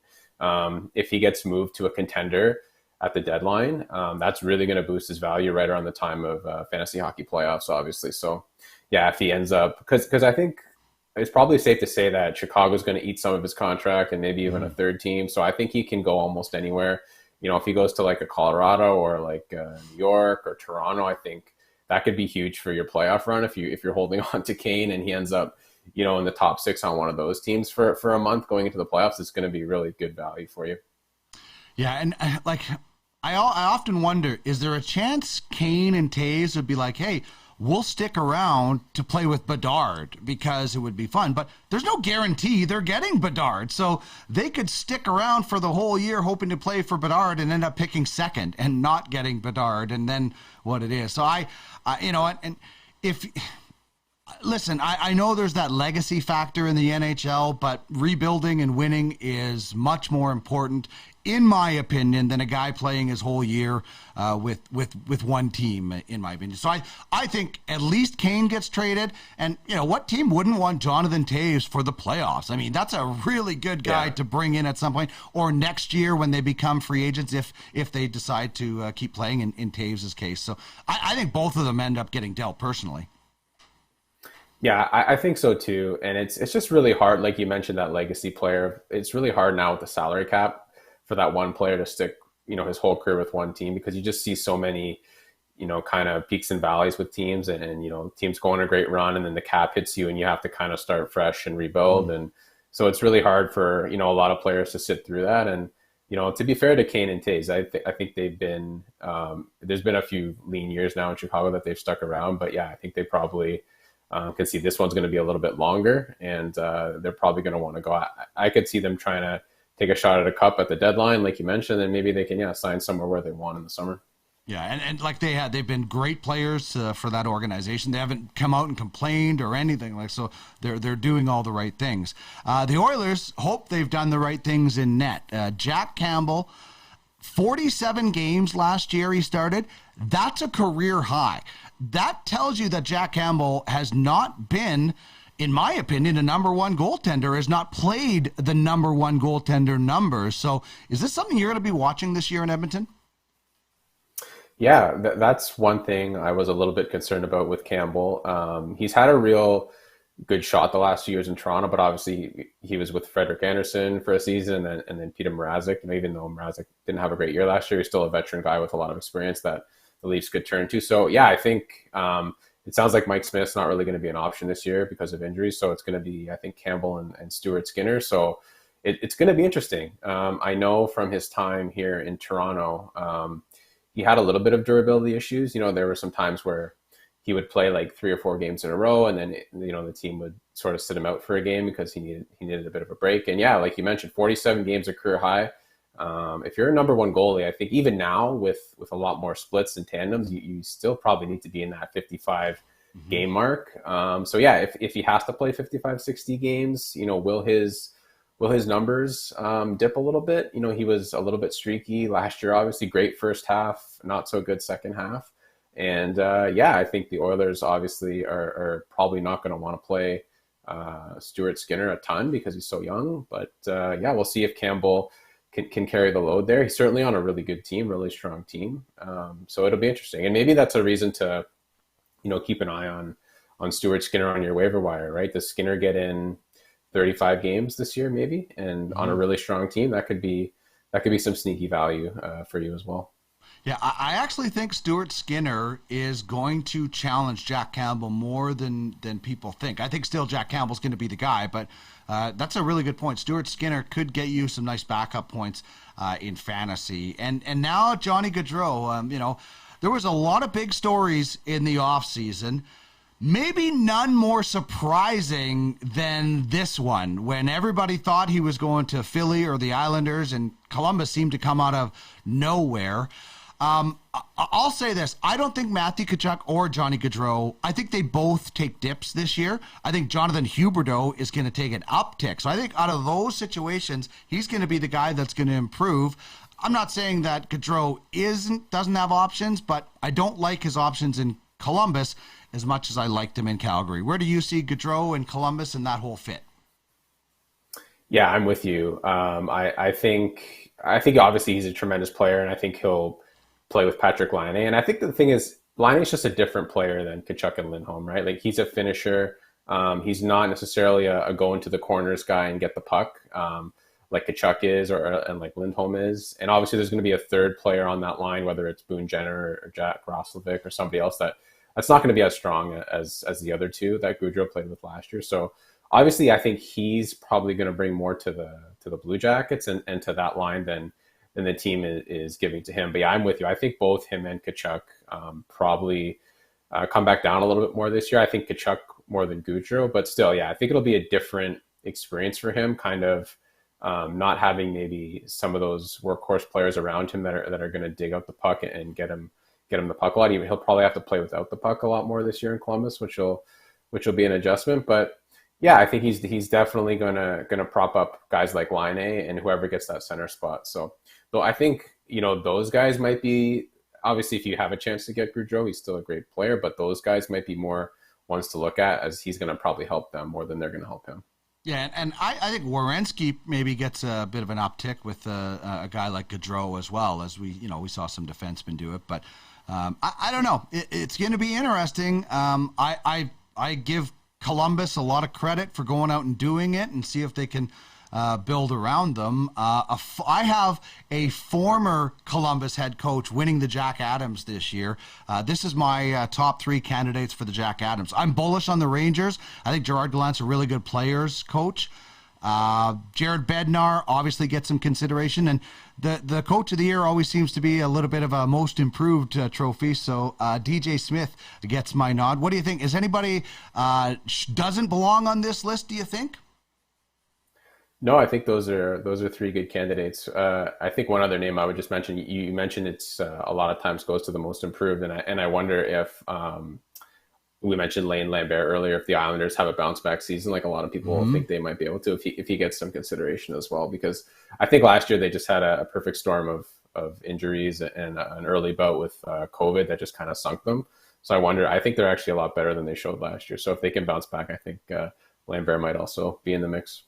If he gets moved to a contender at the deadline, that's really going to boost his value right around the time of fantasy hockey playoffs, obviously. So yeah, if he ends up, because I think it's probably safe to say that Chicago's going to eat some of his contract and maybe even a third team. So I think he can go almost anywhere. If he goes to like a Colorado or like New York or Toronto, I think that could be huge for your playoff run if you're holding on to Kane and he ends up, in the top 6 on one of those teams for a month going into the playoffs. It's going to be really good value for you. Yeah, and I often wonder, is there a chance Kane and Taves would be like, hey, we'll stick around to play with Bedard because it would be fun, but there's no guarantee they're getting Bedard. So they could stick around for the whole year hoping to play for Bedard and end up picking second and not getting Bedard, and then what it is. So listen, I know there's that legacy factor in the NHL, but rebuilding and winning is much more important, in my opinion, than a guy playing his whole year with one team, in my opinion. So I think at least Kane gets traded. And, what team wouldn't want Jonathan Taves for the playoffs? I mean, that's a really good guy to bring in at some point, or next year when they become free agents, if they decide to keep playing in Taves' case. So I think both of them end up getting dealt personally. Yeah, I think so too. And it's just really hard. Like you mentioned, that legacy player, it's really hard now with the salary cap for that one player to stick, his whole career with one team, because you just see so many, kind of peaks and valleys with teams and teams go on a great run and then the cap hits you and you have to kind of start fresh and rebuild. And so it's really hard for, a lot of players to sit through that. And, to be fair to Kane and Taves, I think they've been, there's been a few lean years now in Chicago that they've stuck around, but yeah, I think they probably, can see this one's going to be a little bit longer, and they're probably going to want to go. I could see them trying to take a shot at a cup at the deadline, like you mentioned, and maybe they can sign somewhere where they want in the summer. Yeah, and like they've been great players for that organization. They haven't come out and complained or anything so. They're doing all the right things. The Oilers hope they've done the right things in net. Jack Campbell, 47 games last year he started. That's a career high. That tells you that Jack Campbell has not been, in my opinion, a number one goaltender, has not played the number one goaltender numbers. So is this something you're going to be watching this year in Edmonton? Yeah, that's one thing I was a little bit concerned about with Campbell. He's had a real good shot the last few years in Toronto, but obviously he was with Frederik Andersen for a season and then Peter Mrazek. And even though Mrazek didn't have a great year last year, he's still a veteran guy with a lot of experience that the Leafs could turn to. So yeah, I think it sounds like Mike Smith's not really going to be an option this year because of injuries. So it's going to be, I think, Campbell and Stuart Skinner. So it's going to be interesting. I know from his time here in Toronto, he had a little bit of durability issues. There were some times where he would play like 3 or 4 games in a row, and then the team would sort of sit him out for a game because he needed a bit of a break. And yeah, like you mentioned, 47 games, a career high. If you're a number one goalie, I think even now with a lot more splits and tandems, you still probably need to be in that 55 game mark. So yeah, if he has to play 55, 60 games, will his numbers dip a little bit? He was a little bit streaky last year, obviously great first half, not so good second half. And I think the Oilers obviously are probably not going to want to play Stuart Skinner a ton because he's so young. But we'll see if Campbell can carry the load there. He's certainly on a really good team, really strong team. So it'll be interesting. And maybe that's a reason to, keep an eye on Stuart Skinner on your waiver wire, right? Does Skinner get in 35 games this year, maybe? And on a really strong team, that could be some sneaky value for you as well. Yeah, I actually think Stuart Skinner is going to challenge Jack Campbell more than people think. I think still Jack Campbell's going to be the guy, but that's a really good point. Stuart Skinner could get you some nice backup points in fantasy. And now Johnny Gadreau, there was a lot of big stories in the offseason. Maybe none more surprising than this one, when everybody thought he was going to Philly or the Islanders, and Columbus seemed to come out of nowhere. I'll say this. I don't think Matthew Tkachuk or Johnny Gadreau, I think they both take dips this year. I think Jonathan Huberdeau is going to take an uptick. So I think out of those situations, he's going to be the guy that's going to improve. I'm not saying that Gadreau doesn't have options, but I don't like his options in Columbus as much as I liked him in Calgary. Where do you see Gadreau and Columbus and that whole fit? Yeah, I'm with you. I think obviously he's a tremendous player, and I think he'll play with Patrick Laine. And I think the thing is, Laine is just a different player than Tkachuk and Lindholm, right? Like, he's a finisher. He's not necessarily a go into the corners guy and get the puck like Tkachuk is and like Lindholm is. And obviously there's going to be a third player on that line, whether it's Boone Jenner or Jack Roslovic or somebody else that's not going to be as strong as the other two that Goudreau played with last year. So obviously I think he's probably going to bring more to the Blue Jackets and to that line than the team is giving to him. But yeah, I'm with you. I think both him and Tkachuk probably come back down a little bit more this year. I think Tkachuk more than Goudreau, but still, yeah, I think it'll be a different experience for him, kind of not having maybe some of those workhorse players around him that are going to dig up the puck and get him the puck a lot. Even he'll probably have to play without the puck a lot more this year in Columbus, which will be an adjustment. But yeah, I think he's definitely gonna prop up guys like Laine and whoever gets that center spot. So though I think those guys might be, obviously if you have a chance to get Goudreau, he's still a great player, but those guys might be more ones to look at, as he's going to probably help them more than they're going to help him. Yeah, and I think Werenski maybe gets a bit of an uptick with a guy like Gadreau as well, as we saw some defensemen do it. But I don't know. It's going to be interesting. I give Columbus a lot of credit for going out and doing it and see if they can build around them. I have a former Columbus head coach winning the Jack Adams this year. This is my top three candidates for the Jack Adams. I'm bullish on the Rangers. I think Gerard Gallant's a really good players coach. Jared Bednar obviously gets some consideration, and the coach of the year always seems to be a little bit of a most improved trophy. So DJ Smith gets my nod. What do you think? Is anybody doesn't belong on this list, do you think? No, I think those are three good candidates. I think one other name I would just mention, you mentioned it's a lot of times goes to the most improved, and I wonder if we mentioned Lane Lambert earlier, if the Islanders have a bounce back season, like a lot of people think they might be able to, if he gets some consideration as well, because I think last year they just had a perfect storm of injuries and an early bout with COVID that just kind of sunk them. So I think they're actually a lot better than they showed last year. So if they can bounce back, I think Lambert might also be in the mix.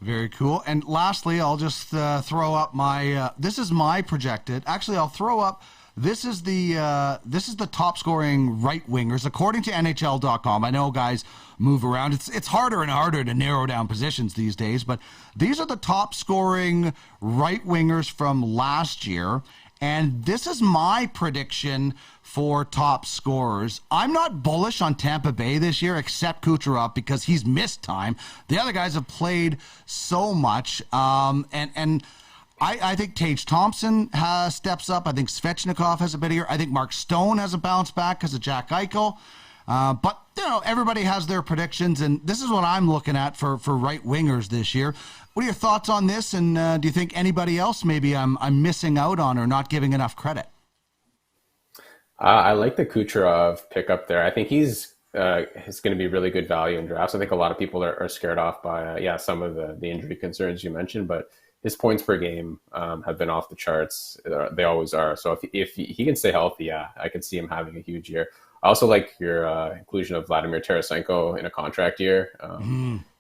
Very cool. And lastly, I'll just throw up my. This is my projected. Actually, I'll throw up. This is the top scoring right wingers according to NHL.com. I know guys move around. It's harder and harder to narrow down positions these days, but these are the top scoring right wingers from last year. And this is my prediction for top scorers. I'm not bullish on Tampa Bay this year, except Kucherov, because he's missed time. The other guys have played so much. And I think Tage Thompson steps up. I think Svechnikov has a better year. I think Mark Stone has a bounce back because of Jack Eichel. But everybody has their predictions, and this is what I'm looking at for right wingers this year. What are your thoughts on this? And do you think anybody else maybe I'm missing out on or not giving enough credit? I like the Kucherov pick up there. I think he's going to be really good value in drafts. I think a lot of people are scared off by some of the injury concerns you mentioned, but his points per game have been off the charts. They always are. So if he can stay healthy, I can see him having a huge year. I also like your inclusion of Vladimir Tarasenko in a contract year.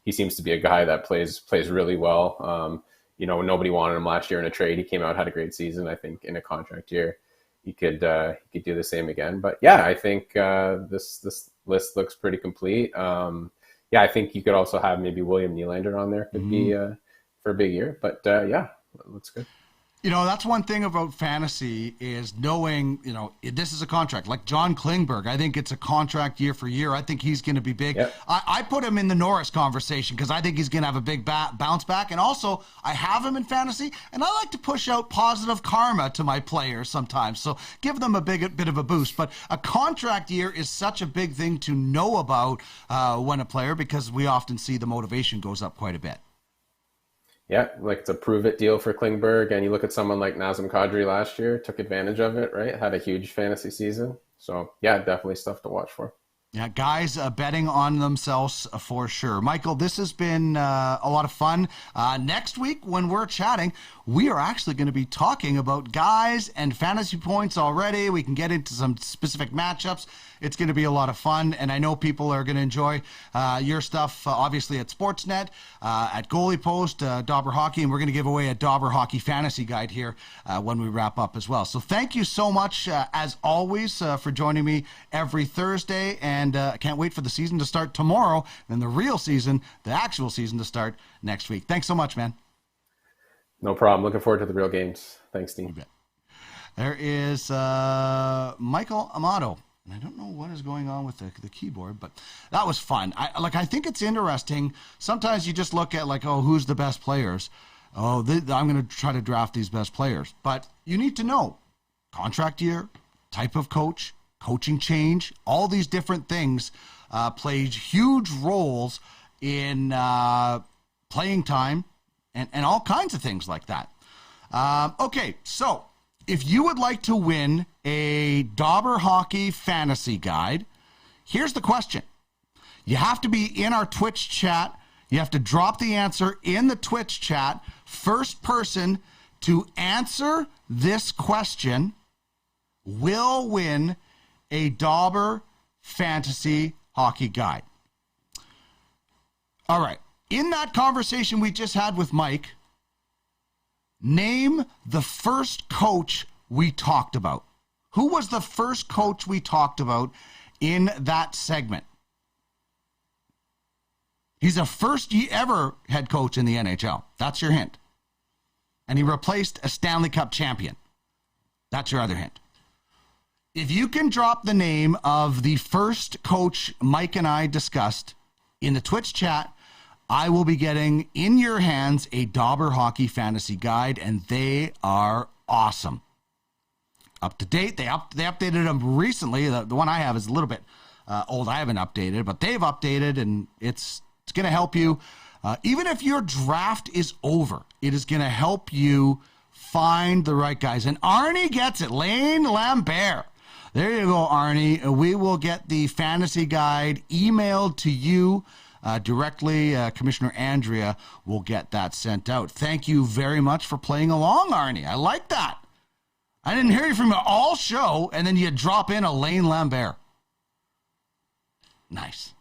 He seems to be a guy that plays really well. Nobody wanted him last year in a trade. He came out, had a great season. I think in a contract year, he could do the same again. But yeah, I think this list looks pretty complete. I think you could also have maybe William Nylander on there. Could be for a big year. But it looks good. That's one thing about fantasy is knowing, this is a contract. Like John Klingberg, I think it's a contract year for year. I think he's going to be big. Yep. I put him in the Norris conversation because I think he's going to have a big bounce back. And also, I have him in fantasy, and I like to push out positive karma to my players sometimes. So give them a bit of a boost. But a contract year is such a big thing to know about when a player, because we often see the motivation goes up quite a bit. Yeah, like it's a prove-it deal for Klingberg. And you look at someone like Nazem Kadri last year, took advantage of it, right? Had a huge fantasy season. So, yeah, definitely stuff to watch for. Yeah, guys betting on themselves for sure. Michael, this has been a lot of fun. Next week, when we're chatting, we are actually going to be talking about guys and fantasy points already. We can get into some specific matchups. It's going to be a lot of fun, and I know people are going to enjoy your stuff, obviously, at Sportsnet, at Goalie Post, Dobber Hockey, and we're going to give away a Dobber Hockey Fantasy Guide here when we wrap up as well. So thank you so much, as always, for joining me every Thursday, and I can't wait for the season to start tomorrow, and the real season, the actual season, to start next week. Thanks so much, man. No problem. Looking forward to the real games. Thanks, Dean. There is Michael Amato. And I don't know what is going on with the keyboard, but that was fun. I think it's interesting. Sometimes you just look at who's the best players? I'm going to try to draft these best players. But you need to know contract year, type of coach, coaching change, all these different things play huge roles in playing time and all kinds of things like that. Okay, so if you would like to win a Dobber Hockey Fantasy Guide, here's the question. You have to be in our Twitch chat. You have to drop the answer in the Twitch chat. First person to answer this question will win a Dobber Fantasy Hockey Guide. All right. In that conversation we just had with Mike, name the first coach we talked about. Who was the first coach we talked about in that segment? He's a first ever head coach in the NHL. That's your hint. And he replaced a Stanley Cup champion. That's your other hint. If you can drop the name of the first coach Mike and I discussed in the Twitch chat, I will be getting in your hands a Dobber Hockey Fantasy Guide, and they are awesome. Up to date. They updated them recently. The one I have is a little bit old. I haven't updated, but they've updated, and it's going to help you. Even if your draft is over, it is going to help you find the right guys. And Arnie gets it. Lane Lambert. There you go, Arnie. We will get the fantasy guide emailed to you directly. Commissioner Andrea will get that sent out. Thank you very much for playing along, Arnie. I like that. I didn't hear you from you all show, and then you drop in a Lane Lambert. Nice.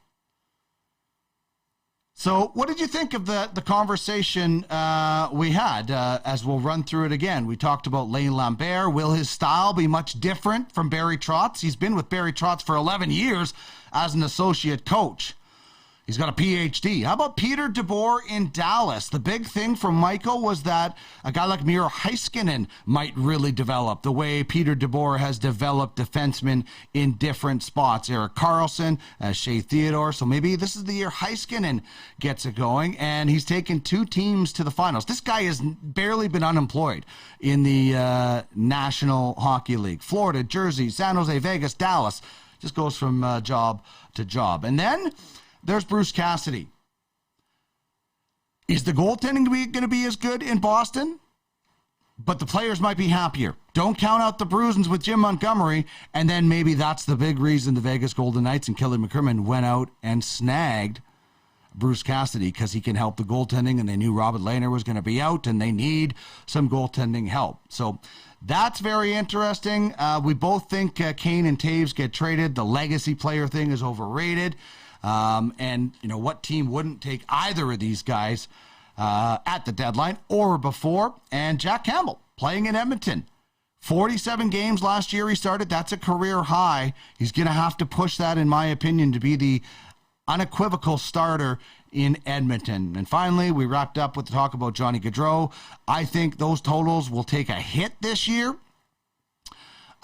So what did you think of the conversation we had as we'll run through it again? We talked about Lane Lambert. Will his style be much different from Barry Trotz? He's been with Barry Trotz for 11 years as an associate coach. He's got a PhD. How about Peter DeBoer in Dallas? The big thing for Michael was that a guy like Miro Heiskanen might really develop the way Peter DeBoer has developed defensemen in different spots. Erik Karlsson, Shea Theodore. So maybe this is the year Heiskanen gets it going, and he's taken two teams to the finals. This guy has barely been unemployed in the National Hockey League. Florida, Jersey, San Jose, Vegas, Dallas. Just goes from job to job. And then there's Bruce Cassidy. Is the goaltending going to be as good in Boston? But the players might be happier. Don't count out the Bruisens with Jim Montgomery. And then maybe that's the big reason the Vegas Golden Knights and Kelly McCrimmon went out and snagged Bruce Cassidy, because he can help the goaltending, and they knew Robert Lehner was going to be out, and they need some goaltending help. So that's very interesting. We both think Kane and Taves get traded. The legacy player thing is overrated. And, what team wouldn't take either of these guys at the deadline or before? And Jack Campbell playing in Edmonton. 47 games last year he started. That's a career high. He's going to have to push that, in my opinion, to be the unequivocal starter in Edmonton. And finally, we wrapped up with the talk about Johnny Gadreau. I think those totals will take a hit this year.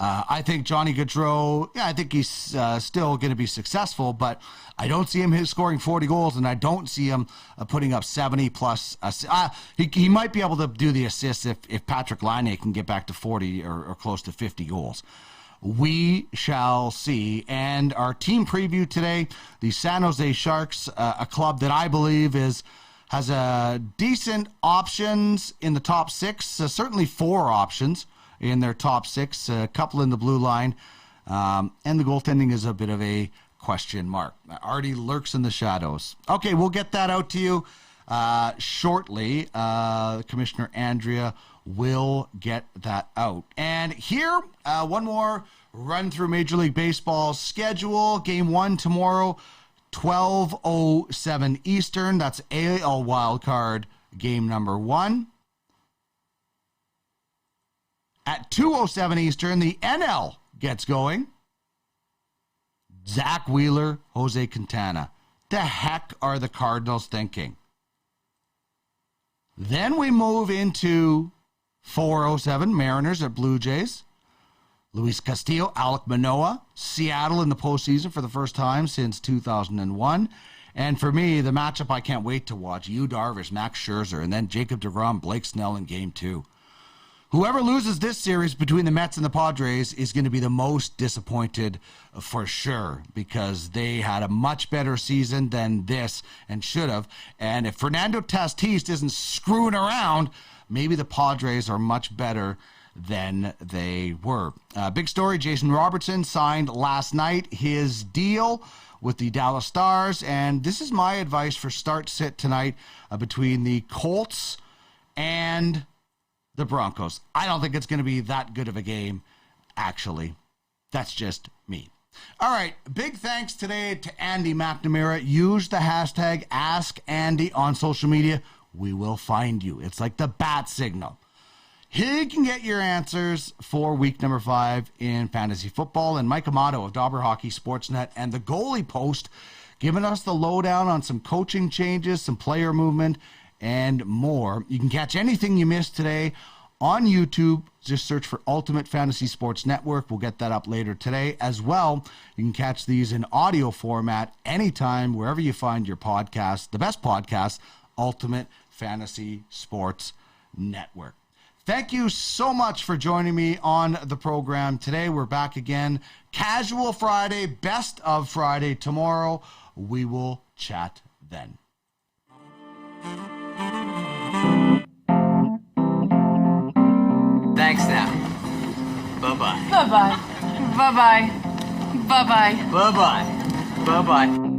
I think Johnny Gadreau, I think he's still going to be successful, but I don't see him scoring 40 goals, and I don't see him putting up 70 plus. He might be able to do the assists if Patrick Laine can get back to 40 or close to 50 goals. We shall see. And our team preview today, the San Jose Sharks, a club that I believe has a decent options in the top six, certainly 4 options in their top 6, a couple in the blue line, and the goaltending is a bit of a question mark. Already lurks in the shadows. Okay, we'll get that out to you shortly. Commissioner Andrea will get that out. And here, one more run through Major League Baseball's schedule. Game 1 tomorrow, 12:07 Eastern. That's AL wildcard game number 1. At 2:07 Eastern, the NL gets going. Zach Wheeler, Jose Quintana. The heck are the Cardinals thinking? Then we move into 4:07 Mariners at Blue Jays. Luis Castillo, Alek Manoah, Seattle in the postseason for the first time since 2001. And for me, the matchup I can't wait to watch, Yu Darvish, Max Scherzer, and then Jacob deGrom, Blake Snell in Game 2. Whoever loses this series between the Mets and the Padres is going to be the most disappointed for sure, because they had a much better season than this and should have. And if Fernando Tatis isn't screwing around, maybe the Padres are much better than they were. Big story, Jason Robertson signed last night his deal with the Dallas Stars. And this is my advice for start-sit tonight between the Colts and the Broncos. I don't think it's going to be that good of a game, actually. That's just me. All right, big thanks today to Andy McNamara. Use the hashtag AskAndy on social media. We will find you. It's like the bat signal. Here you can get your answers for week number 5 in fantasy football. And Mike Amato of Dobber Hockey Sportsnet and the Goalie Post giving us the lowdown on some coaching changes, some player movement, and more. You can catch anything you missed today on YouTube. Just search for Ultimate Fantasy Sports Network. We'll get that up later today. As well, you can catch these in audio format anytime, wherever you find your podcast. The best podcast, Ultimate Fantasy Sports Network. Thank you so much for joining me on the program today. We're back again. Casual Friday, best of Friday tomorrow. We will chat then. Thanks now. Bye-bye. Bye-bye. Bye-bye. Bye-bye. Bye-bye. Bye-bye.